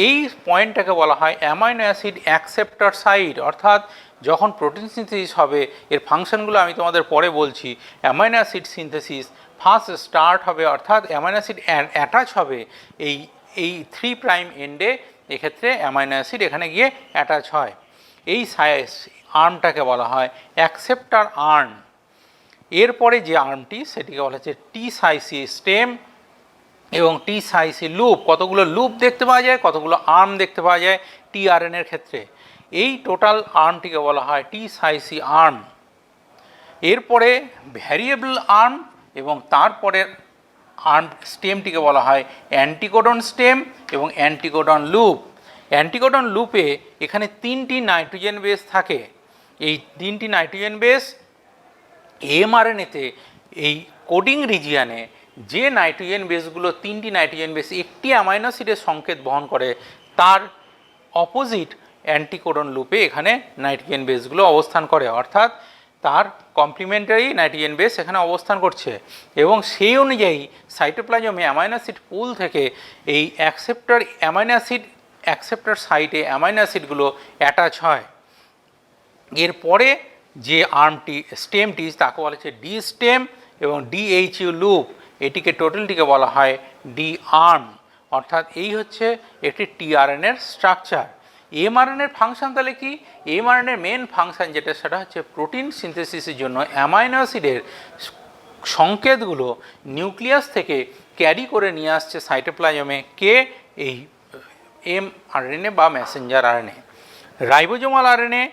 এই পয়েন্টটাকে বলা হয় অ্যামাইনো অ্যাসিড অ্যাকসেপ্টর সাইট, অর্থাৎ যখন প্রোটিন সিনথেসিস হবে এর ফাংশনগুলো আমি তোমাদের পরে বলছি। Amino acid synthesis first start হবে, অর্থাৎ অ্যামাইনো অ্যাসিড অ্যাটাচ হবে এই 3' এন্ডে। এক্ষেত্রে অ্যামাইনো অ্যাসিড এখানে গিয়ে অ্যাটাচ হয়। এই আর্মটাকে বলা হয় অ্যাকসেপ্টর আর্ম। এরপরে যে আর্মটি সেটিকে বলা হচ্ছে টি-সাইসি স্টেম এবং টি-সাইসি লুপ। কতগুলো লুপ দেখতে পাওয়া যায়, কতগুলো আর্ম দেখতে পাওয়া যায় টিআরএনএর ক্ষেত্রে। এই টোটাল আর্মটিকে বলা হয় টি-সাইসি আর্ম। এরপরে ভ্যারিয়েবল আর্ম এবং তারপরের আর্ম স্টেমটিকে বলা হয় অ্যান্টিকোডন স্টেম এবং অ্যান্টিকোডন লুপ। অ্যান্টিকোডন লুপে এখানে 3টি নাইট্রোজেন বেস থাকে। এই 3টি নাইট্রোজেন বেস এমআরএনএতে এই কোডিং রিজিয়ানে যে নাইট্রোজেন বেসগুলো 3টি নাইট্রোজেন বেস একটি অ্যামাইনো অ্যাসিডের সংকেত বহন করে, তার অপোজিট অ্যান্টিকোডন লুপে এখানে নাইট্রোজেন বেসগুলো অবস্থান করে, অর্থাৎ তার কমপ্লিমেন্টারি নাইট্রোজেন বেস এখানে অবস্থান করছে। এবং সেই অনুযায়ী সাইটোপ্লাজমে অ্যামাইনো অ্যাসিড পুল থেকে এই অ্যাকসেপ্টর সাইটে অ্যামাইনো অ্যাসিডগুলো অ্যাটাচ হয়। এরপরে যে আর্মটি স্টেমটি তাকে বলা হচ্ছে ডি স্টেম এবং ডিএইচইউ লুপ। এটিকে টোটালটিকে বলা হয় ডি আর্ম। অর্থাৎ এই হচ্ছে একটি টিআরএনএর স্ট্রাকচার। এমআরএনএর ফাংশন তাহলে কি? এমআরএনএর মেন ফাংশন যেটা সেটা হচ্ছে প্রোটিন সিনথেসিসের জন্য অ্যামাইনো অ্যাসিডের সংকেতগুলো নিউক্লিয়াস থেকে ক্যারি করে নিয়ে আসছে সাইটোপ্লাজমে কে? এই এমআরএনএ বা Messenger RNA. Ribosomal RNA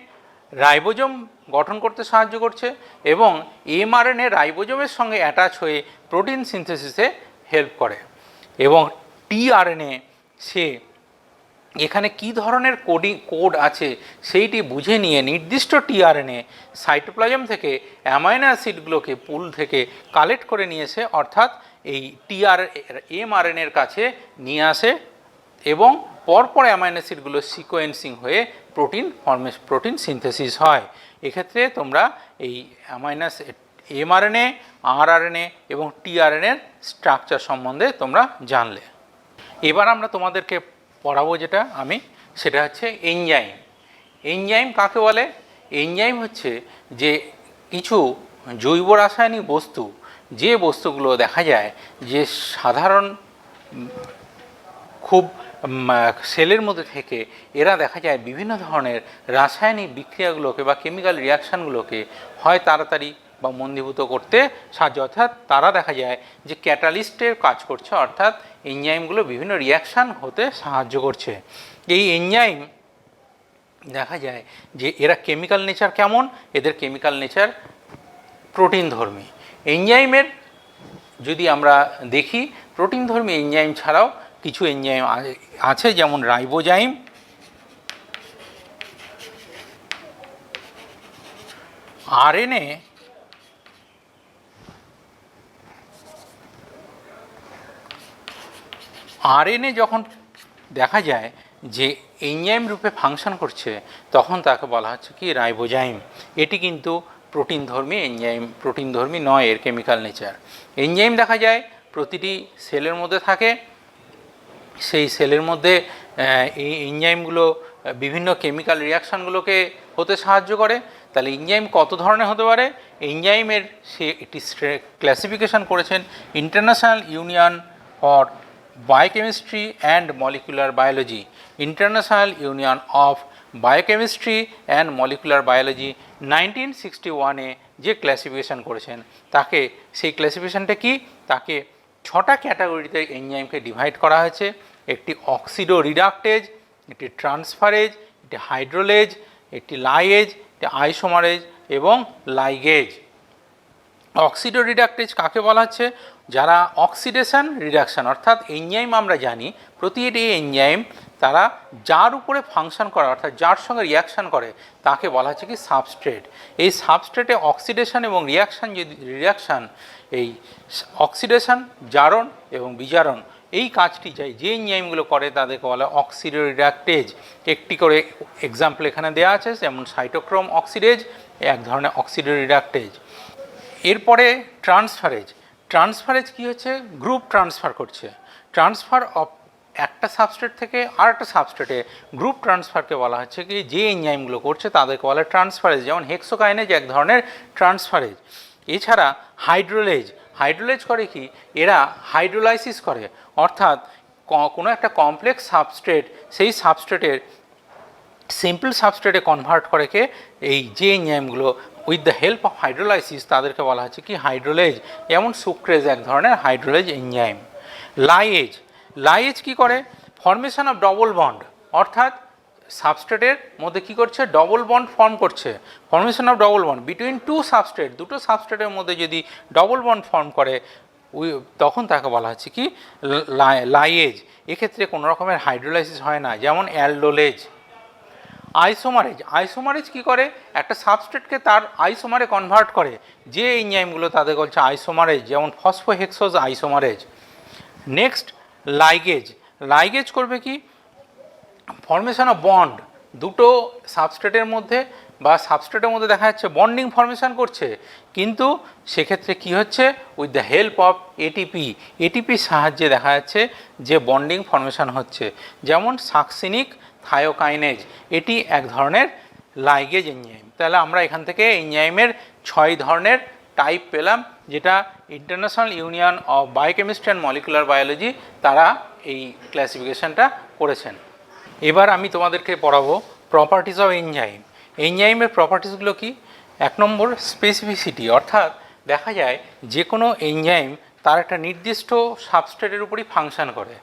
ribosome গঠন করতে সাহায্য করছে এবং এমআরএনএ রাইবোজোমের সঙ্গে অ্যাটাচ হয়ে প্রোটিন সিনথেসিসে হেল্প করে। এবং টিআরএনএ সে এখানে কি ধরনের কোড আছে সেইটি বুঝে নিয়ে নির্দিষ্ট টিআরএনএ সাইটোপ্লাজম থেকে অ্যামাইনো অ্যাসিডগুলোকে পুল থেকে কালেক্ট করে নিয়েছে, অর্থাৎ এই এমআরএনএর কাছে নিয়ে আসে এবং পরপর অ্যামাইনো অ্যাসিডগুলো সিকোয়েন্সিং হয়ে প্রোটিন সিনথেসিস হয়। এক্ষেত্রে তোমরা এই এমআরএনএ, আরআরএনএ এবং টিআরএনএর স্ট্রাকচার সম্বন্ধে তোমরা জানলে। এবার আমরা তোমাদেরকে পড়াবো যেটা সেটা হচ্ছে এনজাইম। এনজাইম কাকে বলে? এনজাইম হচ্ছে যে কিছু জৈব রাসায়নিক বস্তু, যে বস্তুগুলো দেখা যায় যে সাধারণ খুব সেলের মধ্যে থেকে এরা দেখা যায় বিভিন্ন ধরনের রাসায়নিক বিক্রিয়াগুলোকে বা কেমিক্যাল রিয়াকশানগুলোকে হয় তাড়াতাড়ি বা মন্দীভূত করতে সাহায্য, অর্থাৎ তারা দেখা যায় যে ক্যাটালিস্টের কাজ করছে, অর্থাৎ এনজাইমগুলো বিভিন্ন রিয়াকশান হতে সাহায্য করছে। এই এনজাইম দেখা যায় যে এরা কেমিক্যাল নেচার কেমন? এদের কেমিক্যাল নেচার প্রোটিনধর্মী। এনজাইমের যদি আমরা দেখি, প্রোটিনধর্মী এনজাইম ছাড়াও কিছু এনজাইম আছে, যেমন রাইবোজাইম, আরএনএ যখন দেখা যায় যে এনজাইম রূপে ফাংশন করছে তখন তাকে বলা হচ্ছে কি রাইবোজাইম। এটি কিন্তু প্রোটিনধর্মী এনজাইম, প্রোটিনধর্মী নয় এর কেমিক্যাল নেচার। এনজাইম দেখা যায় প্রতিটি সেলের মধ্যে থাকে, সেই সেলের মধ্যে এই এনজাইমগুলো বিভিন্ন কেমিক্যাল রিয়াকশানগুলোকে হতে সাহায্য করে। তাহলে এনজাইম কত ধরনের হতে পারে? এনজাইমের সে একটি ক্লাসিফিকেশন করেছেন International Union for Biochemistry and Molecular Biology. International Union of Biochemistry and Molecular Biology 1961-এ যে ক্লাসিফিকেশান করেছেন তাকে, সেই ক্লাসিফিকেশানটা কি, তাকে 6টা ক্যাটাগরিতে এনজাইমকে ডিভাইড করা হয়েছে। একটি অক্সিডো রিডাক্টেজ, একটি ট্রান্সফারেজ, একটি হাইড্রোলেজ, একটি লাইয়েজ, একটি আইসোমারেজ এবং লাইগেজ। অক্সিডো রিডাক্টেজ কাকে বলা হচ্ছে? যারা অক্সিডেশন রিডাকশান, অর্থাৎ এনজাইম আমরা জানি প্রতিটি এনজাইম তারা যার উপরে ফাংশন করে, অর্থাৎ যার সঙ্গে রিয়াকশান করে তাকে বলা হচ্ছে কি সাবস্ট্রেট। এই সাবস্ট্রেটে অক্সিডেশন এবং রিয়াকশান এই অক্সিডেশন, জারণ এবং বিজারণ এই কাজটি চাই যে এনজাইমগুলো করে তাদেরকে বলা অক্সিডো রিডাক্টেজ। একটি করে এক্সাম্পল এখানে দেওয়া আছে, যেমন সাইটোক্রোম অক্সিডেজ এক ধরনের অক্সিডো রিডাক্টেজ। এরপরে ট্রান্সফারেজ। ট্রান্সফারেজ কী হচ্ছে? গ্রুপ ট্রান্সফার করছে। ট্রান্সফার অফ একটা সাবস্ট্রেট থেকে আর একটা সাবস্ট্রেটে গ্রুপ ট্রান্সফারকে বলা হচ্ছে কি যে এনজাইমগুলো করছে তাদেরকে বলা ট্রান্সফারেজ। যেমন হেক্সোকাইনেজ এক ধরনের ট্রান্সফারেজ। এছাড়া হাইড্রোলেজ। হাইড্রোলেজ করে কি? এরা হাইড্রোলাইসিস করে, অর্থাৎ কোনো একটা কমপ্লেক্স সাবস্ট্রেট সেই সাবস্ট্রেটের সিম্পল সাবস্ট্রেটে কনভার্ট করে কে এই যে এনজাইমগুলো with the help of hydrolysis তাদেরকে বলা হচ্ছে কি হাইড্রোলেজ। যেমন সুক্রেজ এক ধরনের হাইড্রোলেজ এনজাইম। লাইয়েজ। লাইয়েজ কী করে? ফর্মেশন অফ ডবল বন্ড, অর্থাৎ সাবস্ট্রেটের মধ্যে কী করছে? ডবল বন্ড ফর্ম করছে। Formation of double bond between two substrate, দুটো সাবস্ট্রেটের মধ্যে যদি ডবল বন্ড ফর্ম করে তখন তাকে বলা হচ্ছে কি লাইয়েজ। এক্ষেত্রে কোনো রকমের হাইড্রোলাইসিস হয় না। যেমন অ্যালডোলেজ। আইসোমারেজ। আইসোমারেজ কী করে? একটা সাবস্ট্রেটকে তার আইসোমারে কনভার্ট করে যে এনজাইমগুলো তাদের বলছে আইসোমারেজ, যেমন ফসফোহেক্সোজ আইসোমারেজ। Next ligase. লাইগেজ করবে কি? ফর্মেশন অফ বন্ড, দুটো সাবস্ট্রেটের মধ্যে বা সাবস্ট্রেটের মধ্যে দেখা যাচ্ছে বন্ডিং ফর্মেশন করছে, কিন্তু সেক্ষেত্রে কি হচ্ছে? With the help of ATP, এটিপির সাহায্যে দেখা যাচ্ছে যে বন্ডিং ফর্মেশন হচ্ছে। যেমন সাকসিনিক থায়োকাইনেজ, এটি এক ধরনের লাইগেজ এনজাইম। তাহলে আমরা এখান থেকে এনজাইমের 6 ধরনের টাইপ পেলাম, যেটা international Union of Biochemistry and Molecular biology তারা এই ক্লাসিফিকেশনটা করেছেন। এবার আমি তোমাদেরকে পড়াবো প্রপার্টিজ অফ এনজাইম। এনজাইমের প্রপার্টিসগুলো কি? 1 নম্বর স্পেসিফিসিটি, অর্থাৎ দেখা যায় যে কোনো এনজাইম তার একটা নির্দিষ্ট সাবস্ট্রেটের উপরই ফাংশন করে,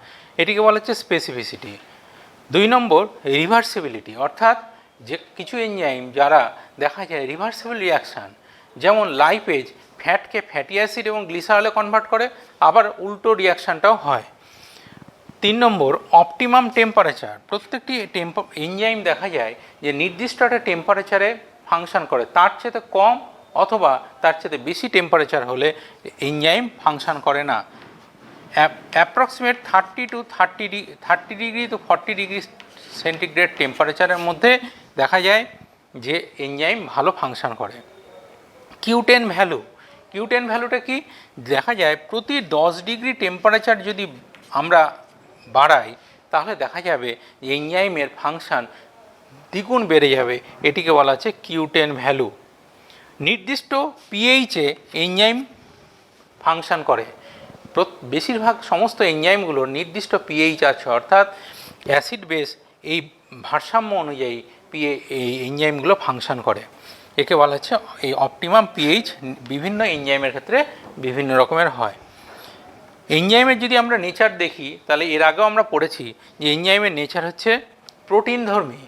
এটিকে বলা হচ্ছে স্পেসিফিসিটি। 2 নম্বর রিভার্সিবিলিটি, অর্থাৎ যে কিছু এনজাইম যারা দেখা যায় রিভার্সিবল রিয়াকশান, যেমন লাইপেজ ফ্যাটকে ফ্যাটি অ্যাসিড এবং গ্লিসারলে কনভার্ট করে, আবার উল্টো রিয়াকশানটাও হয়। 3 নম্বর অপটিমাম টেম্পারেচার। প্রত্যেকটি এনজাইম দেখা যায় যে নির্দিষ্ট একটা টেম্পারেচারে ফাংশন করে, তার চেয়ে কম অথবা তার চেয়ে বেশি টেম্পারেচার হলে এনজাইম ফাংশন করে না। Approximate 30 degree to 40 degree centigrade টেম্পারেচারের মধ্যে দেখা যায় যে এনজাইম ভালো ফাংশন করে। কিউ10 ভ্যালু। কিউ10 ভ্যালুটা কি? দেখা যায় প্রতি 10 ডিগ্রি টেম্পারেচার যদি আমরা বাড়াই তাহলে দেখা যাবে যে এনজাইমের ফাংশন দ্বিগুণ বেড়ে যাবে, এটিকে বলা হচ্ছে কিউ10 ভ্যালু। নির্দিষ্ট পিএইচে এনজাইম ফাংশন করে। বেশিরভাগ সমস্ত এনজাইমগুলোর নির্দিষ্ট পিএইচ আছে, অর্থাৎ অ্যাসিড বেস এই ভারসাম্য অনুযায়ী এই এনজাইমগুলো ফাংশন করে। একে বলা হচ্ছে এই অপটিমাম পিএইচ। বিভিন্ন এনজাইমের ক্ষেত্রে বিভিন্ন রকমের হয়। এনজাইমের যদি আমরা নেচার দেখি তাহলে এর আগেও আমরা পড়েছি যে এনজাইমের নেচার হচ্ছে প্রোটিনধর্মী,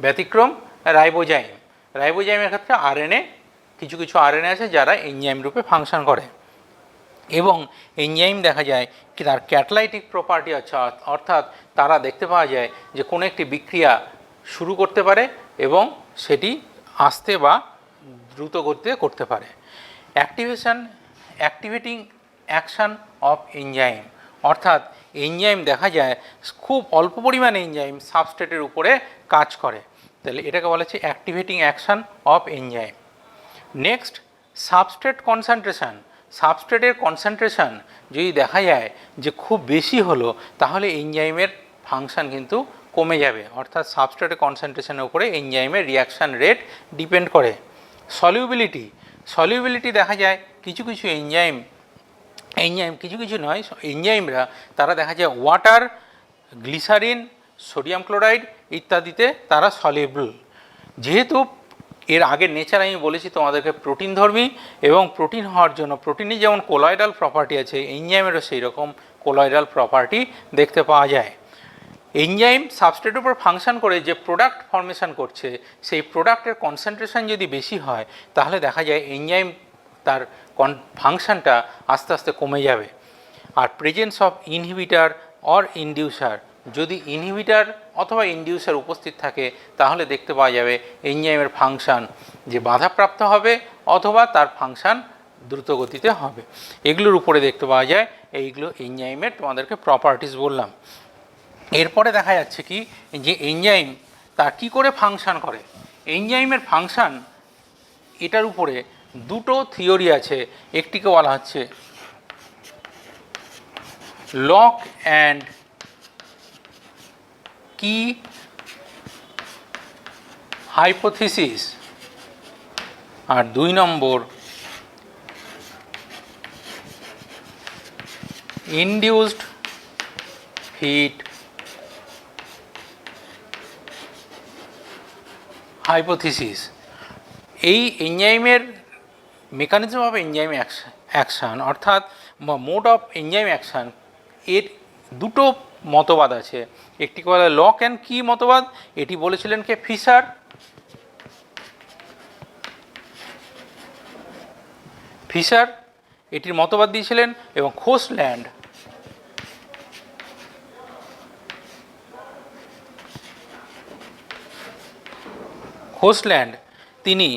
ব্যতিক্রম রাইবোজাইম। রাইবোজাইমের ক্ষেত্রে আরএনএ, কিছু কিছু আরএনএ আছে যারা এনজাইম রূপে ফাংশন করে, এবং এনজাইম দেখা যায় কি তার ক্যাটালাইটিক প্রপার্টি আছে, অর্থাৎ তারা দেখতে পাওয়া যায় যে কোনো একটি বিক্রিয়া শুরু করতে পারে এবং সেটি আস্তে বা দ্রুত গতিতে করতে পারে। অ্যাক্টিভেটিং অ্যাকশান অফ এনজাইম, অর্থাৎ এনজাইম দেখা যায় খুব অল্প পরিমাণে এনজাইম সাবস্ট্রেটের উপরে কাজ করে, তাহলে এটাকে বলা হচ্ছে activating action of enzyme. Next substrate concentration. সাবস্ট্রেটের কনসেন্ট্রেশন যদি দেখা যায় যে খুব বেশি হলো তাহলে এনজাইমের ফাংশন কিন্তু কমে যাবে, অর্থাৎ সাবস্ট্রেটের কনসেন্ট্রেশনের উপরে এনজাইমের রিয়াকশান রেট ডিপেন্ড করে। সলিউবিলিটি। সলিউবিলিটি দেখা যায় কিছু কিছু এনজাইম কিছু কিছু নয়, এনজাইমরা তারা দেখা যায় ওয়াটার, গ্লিসারিন, সোডিয়াম ক্লোরাইড ইত্যাদিতে তারা সলিউবল। যেহেতু এর আগের নেচার আমি বলেছি তোমাদেরকে প্রোটিন ধর্মী, এবং প্রোটিন হওয়ার জন্য প্রোটিনের যেমন কোলয়েডাল প্রপার্টি আছে, এনজাইমেরও সেই রকম কোলয়েডাল প্রপার্টি দেখতে পাওয়া যায়। এনজাইম সাবস্ট্রেটের উপর ফাংশন করে যে প্রোডাক্ট ফর্মেশন করছে, সেই প্রোডাক্টের কনসেন্ট্রেশন যদি বেশি হয় তাহলে দেখা যায় এনজাইম তার ফাংশনটা আস্তে আস্তে কমে যাবে। আর presence of inhibitor or inducer, যদি ইনহিবিটার অথবা ইনডিউসার উপস্থিত থাকে তাহলে দেখতে পাওয়া যাবে এনজাইমের ফাংশন যে বাধাপ্রাপ্ত হবে অথবা তার ফাংশন দ্রুত গতিতে হবে। এগুলোর উপরে দেখতে পাওয়া যায়, এইগুলো এনজাইমের তোমাদেরকে প্রপার্টিস বললাম। এরপরে দেখা যাচ্ছে কি যে এনজাইম তা কী করে ফাংশন করে। এনজাইমের ফাংশন এটার উপরে দুটো থিওরি আছে। একটিকে বলা হচ্ছে লক অ্যান্ড কি হাইপোথিসিস, আর 2 নম্বর ইনডিউসড ফিট হাইপোথিসিস। এই এনজাইমের মেকানিজম অফ এনজাইম অ্যাকশান অর্থাৎ মোড অফ এনজাইম অ্যাকশান, এর দুটো মতবাদ আছে। একটিকে বলে লক অ্যান্ড কি মতবাদ, এটি বলেছিলেন কে? ফিশার। ফিশার এটির মতবাদ দিয়েছিলেন, এবং খোসল্যান্ড তিনি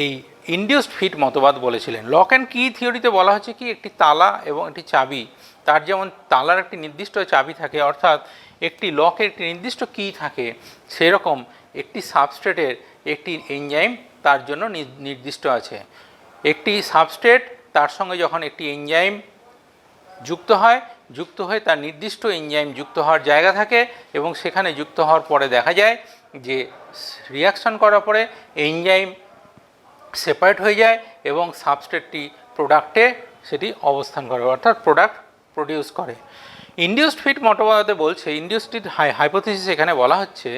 এই ইনডিউসড ফিট মতবাদ বলেছিলেন। লক অ্যান্ড কি থিওরিতে বলা হচ্ছে কি একটি তালা এবং একটি চাবি, তার যেমন তালার একটি নির্দিষ্ট চাবি থাকে, অর্থাৎ একটি লকের একটি নির্দিষ্ট কি থাকে, সেরকম একটি সাবস্ট্রেটের একটি এনজাইম তার জন্য নির্দিষ্ট আছে। একটি সাবস্ট্রেট তার সঙ্গে যখন একটি এনজাইম যুক্ত হয়ে তার নির্দিষ্ট এনজাইম যুক্ত হওয়ার জায়গা থাকে, এবং সেখানে যুক্ত হওয়ার পরে দেখা যায় যে রিয়াকশান করার পরে এনজাইম সেপারেট হয়ে যায় এবং সাবস্ট্রেটটি প্রোডাক্টে সেটি অবস্থান করে, অর্থাৎ প্রোডাক্ট প্রডিউস করে। ইনডিউসড ফিট মতবাদে বলছে, ইনডিউসড ফিট হাইপোথিসিস এখানে বলা হচ্ছে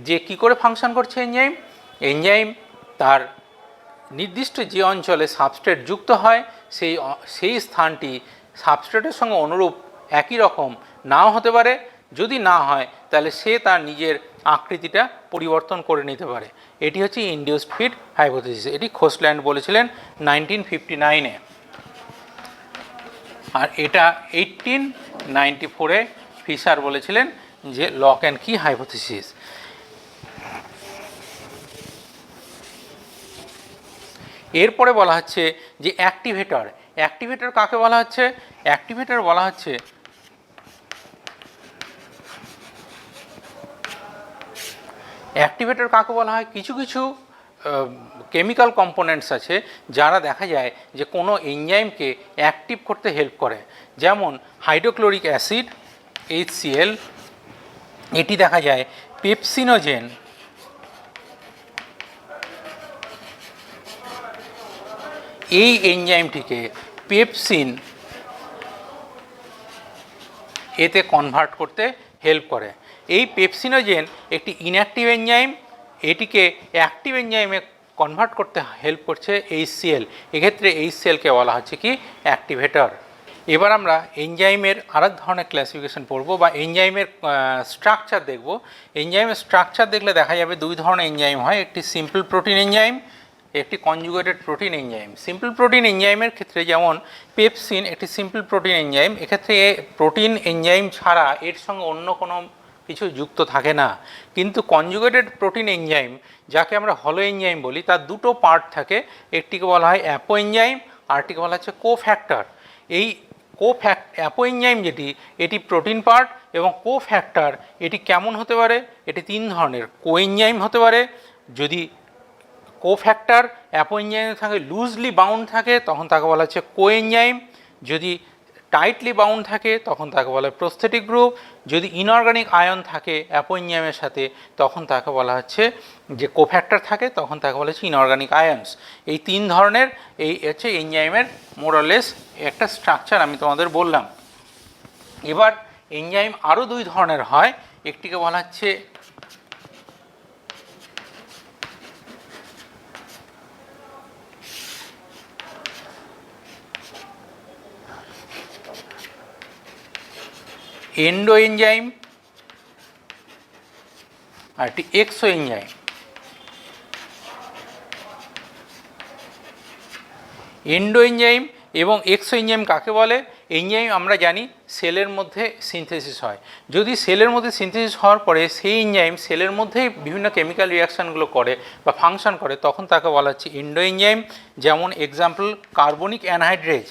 যে কি করে ফাংশন করছে এনজাইম তার নির্দিষ্ট যে অঞ্চলে সাবস্ট্রেট যুক্ত হয় সেই স্থানটি সাবস্ট্রেটের সঙ্গে অনুরূপ একই রকম নাও হতে পারে। যদি না হয় তাহলে সে তার নিজের আকৃতিটা পরিবর্তন করে নিতে পারে। এটি হচ্ছে ইনডিউসড ফিট হাইপোথিসিস। এটি খোসল্যান্ড বলেছিলেন 1959-এ, আর এটা 1894-এ ফিশার বলেছিলেন যে লক অ্যান্ড কি হাইপোথিসিস। এরপরে বলা হচ্ছে যে অ্যাক্টিভেটর কাকে বলা হচ্ছে? অ্যাক্টিভেটর বলা হচ্ছে কাকে বলা হয়? কিছু কিছু কেমিক্যাল কম্পোনেন্টস আছে যারা দেখা যায় যে কোনো এনজাইমকে অ্যাক্টিভ করতে হেল্প করে, যেমন হাইড্রোক্লোরিক অ্যাসিড HCl, এটি দেখা যায় পেপসিনোজেন, এই এনজাইমটিকে পেপসিন এতে কনভার্ট করতে হেল্প করে। এই পেপসিনোজেন একটি ইনঅ্যাক্টিভ এনজাইম, এটিকে অ্যাক্টিভ এনজাইমে কনভার্ট করতে হেল্প করছে HCl। এক্ষেত্রে HClকে বলা হচ্ছে কি অ্যাক্টিভেটর। এবার আমরা এনজাইমের আরেক ধরনের ক্লাসিফিকেশন পড়ব বা এনজাইমের স্ট্রাকচার দেখব। এনজাইমের স্ট্রাকচার দেখলে দেখা যাবে দুই ধরনের এনজাইম হয়, একটি সিম্পল প্রোটিন এনজাইম, একটি conjugated protein enzyme. Simple protein এনজাইমের ক্ষেত্রে যেমন পেপসিন একটি সিম্পল প্রোটিন এনজাইম, এক্ষেত্রে প্রোটিন এনজাইম ছাড়া এর সঙ্গে অন্য কোনো কিছু যুক্ত থাকে না। কিন্তু কনজুগেটেড প্রোটিন এনজাইম, যাকে আমরা হলো এনজাইম বলি, তার দুটো পার্ট থাকে। একটিকে বলা হয় অ্যাপো এনজাইম, আরটিকে বলা হচ্ছে কোফ্যাক্টর। এই অ্যাপো এনজাইম এটি প্রোটিন পার্ট, এবং কোফ্যাক্টর এটি কেমন হতে পারে? এটি 3 ধরনের। কোএনজাইম হতে পারে, যদি কোফ্যাক্টর অ্যাপো এনজাইমে থাকে লুজলি বাউন্ড থাকে তখন তাকে বলা হচ্ছে কোএনজাইম, যদি টাইটলি বাউন্ড থাকে তখন তাকে বলা হয় প্রস্থেটিক গ্রুপ, যদি ইনঅর্গানিক আয়ন থাকে অ্যাপো এনজাইমের সাথে তখন তাকে বলা হচ্ছে যে কোফ্যাক্টর থাকে তখন তাকে বলা হচ্ছে ইনঅর্গানিক আয়নস। এই 3 ধরনের এই হচ্ছে এনজাইমের মোরলেস একটা স্ট্রাকচার আমি তোমাদের বললাম। এবার এনজাইম আরও 2 ধরনের হয়, একটিকে বলা হচ্ছে এন্ডো এনজাইম আর একটি এক্সো এনজাইম। এন্ডো এনজাইম এবং এক্সো এনজাইম কাকে বলে? এনজাইম আমরা জানি সেলের মধ্যে সিনথেসিস হয়। যদি সেলের মধ্যে সিনথেসিস হওয়ার পরে সেই এনজাইম সেলের মধ্যেই বিভিন্ন কেমিক্যাল রিয়াকশানগুলো করে বা ফাংশন করে, তখন তাকে বলা হচ্ছে এন্ডো এনজাইম। যেমন এক্সাম্পল কার্বনিক অ্যানহাইড্রেজ,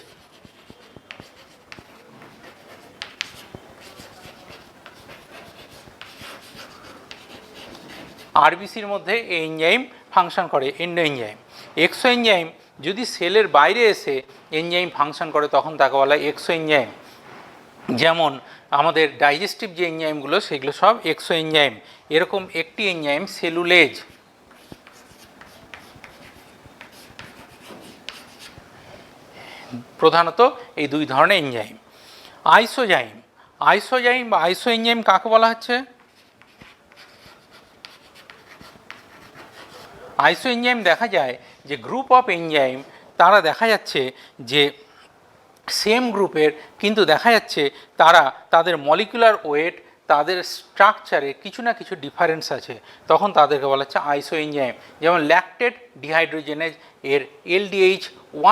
আরবিসির মধ্যে এই এনজাইম ফাংশন করে, এন্ডো এনজাইম। এক্সো এনজাইম যদি সেলের বাইরে এসে এনজাইম ফাংশন করে তখন তাকে বলা হয় এক্সো এনজাইম। যেমন আমাদের ডাইজেস্টিভ যে এনজাইমগুলো সেগুলো সব এক্সো এনজাইম। এরকম একটি এনজাইম সেলুলেজ, প্রধানত এই দুই ধরনের এনজাইম। আইসোজাইম, আইসোজাইম বা আইসো এনজাইম কাকে বলা হচ্ছে? আইসো এনজাইম দেখা যায় যে গ্রুপ অফ এনজাইম, তারা দেখা যাচ্ছে যে সেম গ্রুপের, কিন্তু দেখা যাচ্ছে তারা তাদের মলিকুলার ওয়েট, তাদের স্ট্রাকচারে কিছু না কিছু ডিফারেন্স আছে, তখন তাদেরকে বলা হচ্ছে আইসো এনজাইম। যেমন ল্যাকটেট ডিহাইড্রোজেনেজ এর LDH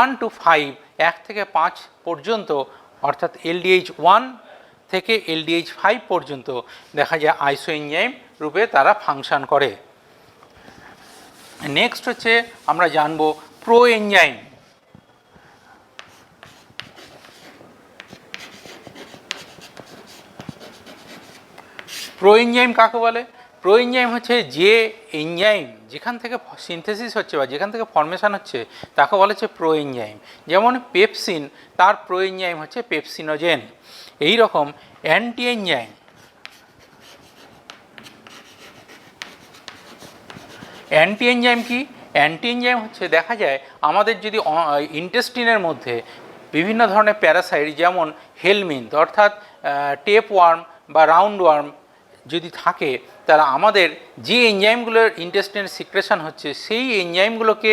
1 to 5, 1 থেকে 5 পর্যন্ত, অর্থাৎ LDH 1 থেকে LDH 5 পর্যন্ত দেখা যায় আইসো এনজাইম রূপে তারা ফাংশন করে। নেক্সট হচ্ছে আমরা জানবো প্রো এনজাইম। প্রো এনজাইম কাকে বলে? প্রো এনজাইম হচ্ছে যে এনজাইম যেখান থেকে সিনথেসিস হচ্ছে বা যেখান থেকে ফর্মেশন হচ্ছে তাকে বলা হচ্ছে প্রো এনজাইম। যেমন পেপসিন, তার প্রো এনজাইম হচ্ছে পেপসিনোজেন। এই রকম অ্যান্টি এনজাইম, অ্যান্টি এনজাইম কি? অ্যান্টি এনজাইম হচ্ছে দেখা যায় আমাদের যদি ইন্টেস্টিনের মধ্যে বিভিন্ন ধরনের প্যারাসাইট, যেমন হেলমিন্থ অর্থাৎ টেপ ওয়ার্ম বা রাউন্ড ওয়ার্ম যদি থাকে, তারা আমাদের যে এনজাইমগুলোর ইন্টেস্টিনের সিক্রেশন হচ্ছে সেই এনজাইমগুলোকে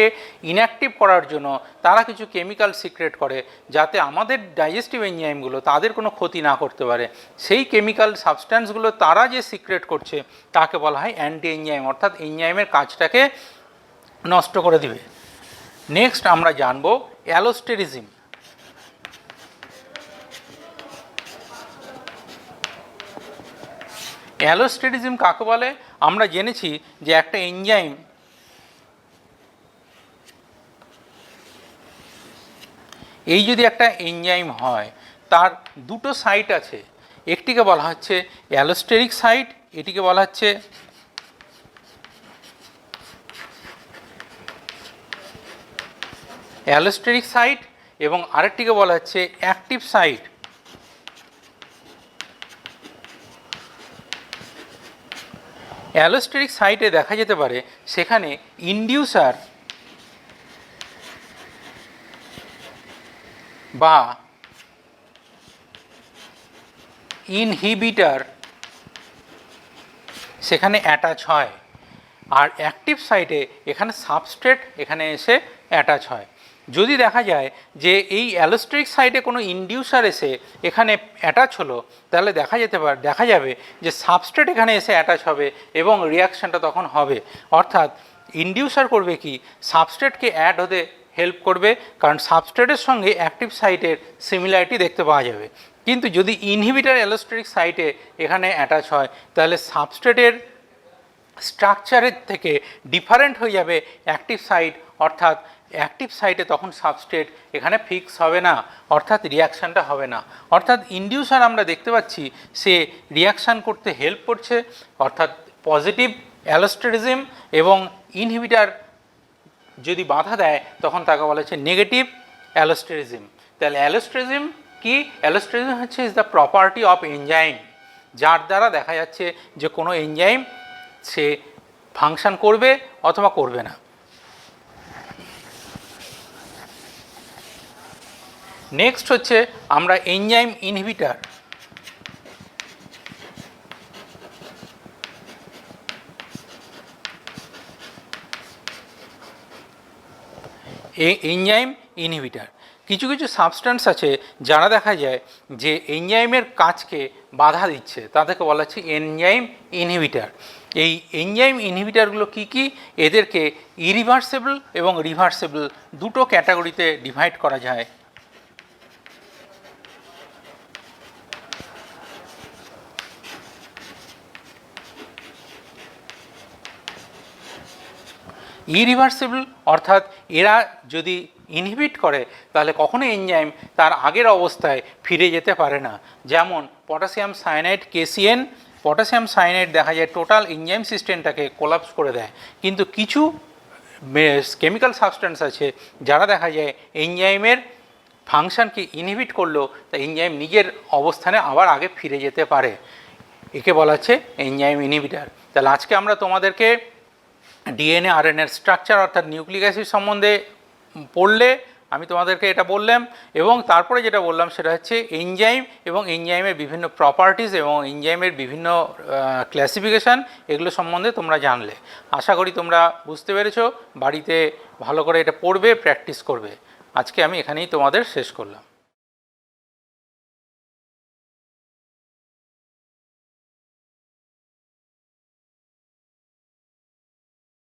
ইনঅ্যাক্টিভ করার জন্য তারা কিছু কেমিক্যাল সিক্রেট করে, যাতে আমাদের ডাইজেস্টিভ এনজাইমগুলো তাদের কোনো ক্ষতি না করতে পারে। সেই কেমিক্যাল সাবস্ট্যান্সগুলো তারা যে সিক্রেট করছে তাকে বলা হয় অ্যান্টি এনজাইম, অর্থাৎ এনজাইমের কাজটাকে নষ্ট করে দিবে। নেক্সট আমরা জানবো অ্যালোস্টেরিজম। অ্যালোস্টেরিজম কাকে বলে? আমরা জেনেছি যে একটা এনজাইম এই যদি একটা এনজাইম হয় তার দুটো সাইট আছে, একটিকে বলা হচ্ছে অ্যালোস্টেরিক সাইট, এটিকে বলা হচ্ছে অ্যালোস্টেরিক সাইট, এবং আরেকটিকে বলা হচ্ছে অ্যাক্টিভ সাইট। অ্যালোস্টেরিক সাইটে দেখা যেতে পারে সেখানে ইনডিউসার বা ইনহিবিটার সেখানে অ্যাটাচ হয়, আর অ্যাক্টিভ সাইটে এখানে সাবস্ট্রেট এখানে এসে অ্যাটাচ হয়। যদি দেখা যায় যে এই অ্যালোস্টেরিক সাইটে কোনো ইনডিউসার এসে এখানে অ্যাটাচ হলো, তাহলে দেখা যাবে যে সাবস্ট্রেট এখানে এসে অ্যাটাচ হবে এবং রিয়াকশানটা তখন হবে। অর্থাৎ ইনডিউসার করবে কি, সাবস্ট্রেটকে অ্যাড হতে হেল্প করবে, কারণ সাবস্ট্রেটের সঙ্গে অ্যাক্টিভ সাইটের সিমিলারিটি দেখতে পাওয়া যাবে। কিন্তু যদি ইনহিবিটার অ্যালোস্টেরিক সাইটে এখানে অ্যাটাচ হয়, তাহলে সাবস্ট্রেটের স্ট্রাকচারের থেকে ডিফারেন্ট হয়ে যাবে অ্যাক্টিভ সাইট, অর্থাৎ অ্যাক্টিভ সাইটে তখন সাবস্ট্রেট এখানে ফিক্স হবে না, অর্থাৎ রিয়াকশানটা হবে না। অর্থাৎ ইনডিউসার আমরা দেখতে পাচ্ছি সে রিয়াকশান করতে হেল্প করছে, অর্থাৎ পজিটিভ অ্যালোস্টেরিজম, এবং ইনহিবিটার যদি বাধা দেয় তখন তাকে বলা হচ্ছে নেগেটিভ অ্যালোস্টেরিজম। তাহলে অ্যালোস্টেরিজম কি? অ্যালোস্টেরিজম হচ্ছে is the property of enzyme, যার দ্বারা দেখা যাচ্ছে যে কোনো এনজাইম সে ফাংশন করবে অথবা করবে না। নেক্সট হচ্ছে আমরা এনজাইম ইনহিবিটার। এনজাইম ইনহিবিটার কিছু কিছু সাবস্ট্যান্স আছে যারা দেখা যায় যে এনজাইমের কাজকে বাধা দিচ্ছে, তাদেরকে বলা হচ্ছে এনজাইম ইনহিবিটার। এই এনজাইম ইনহিবিটারগুলো কী কী? এদেরকে ইরিভার্সেবল এবং রিভার্সেবল দুটো ক্যাটাগরিতে ডিভাইড করা যায়। ইরিভার্সিবল অর্থাৎ এরা যদি ইনহিবিট করে তাহলে কখনো এনজাইম তার আগের অবস্থায় ফিরে যেতে পারে না। যেমন potassium cyanide KCN, potassium cyanide দেখা যায় টোটাল এনজাইম সিস্টেমটাকে কোলাপস করে দেয়, কিন্তু কিছু কেমিক্যাল সাবস্টেন্স আছে যারা দেখা যায় এনজাইমের ফাংশনকে ইনহিবিট করলেও তা এনজাইম নিজের অবস্থানে আবার আগে ফিরে যেতে পারে। একে বলা হচ্ছে এনজাইম ইনহিবিটার। তাহলে আজকে আমরা তোমাদেরকে ডিএনএ আরএনএর স্ট্রাকচার অর্থাৎ নিউক্লিক অ্যাসিড সম্বন্ধে পড়লে আমি তোমাদেরকে এটা বললাম, এবং তারপরে যেটা বললাম সেটা হচ্ছে এনজাইম এবং এনজাইমের বিভিন্ন প্রপার্টিজ এবং এনজাইমের বিভিন্ন ক্লাসিফিকেশান, এগুলো সম্বন্ধে তোমরা জানলে। আশা করি তোমরা বুঝতে পেরেছো, বাড়িতে ভালো করে এটা পড়বে, প্র্যাকটিস করবে। আজকে আমি এখানেই তোমাদের শেষ করলাম।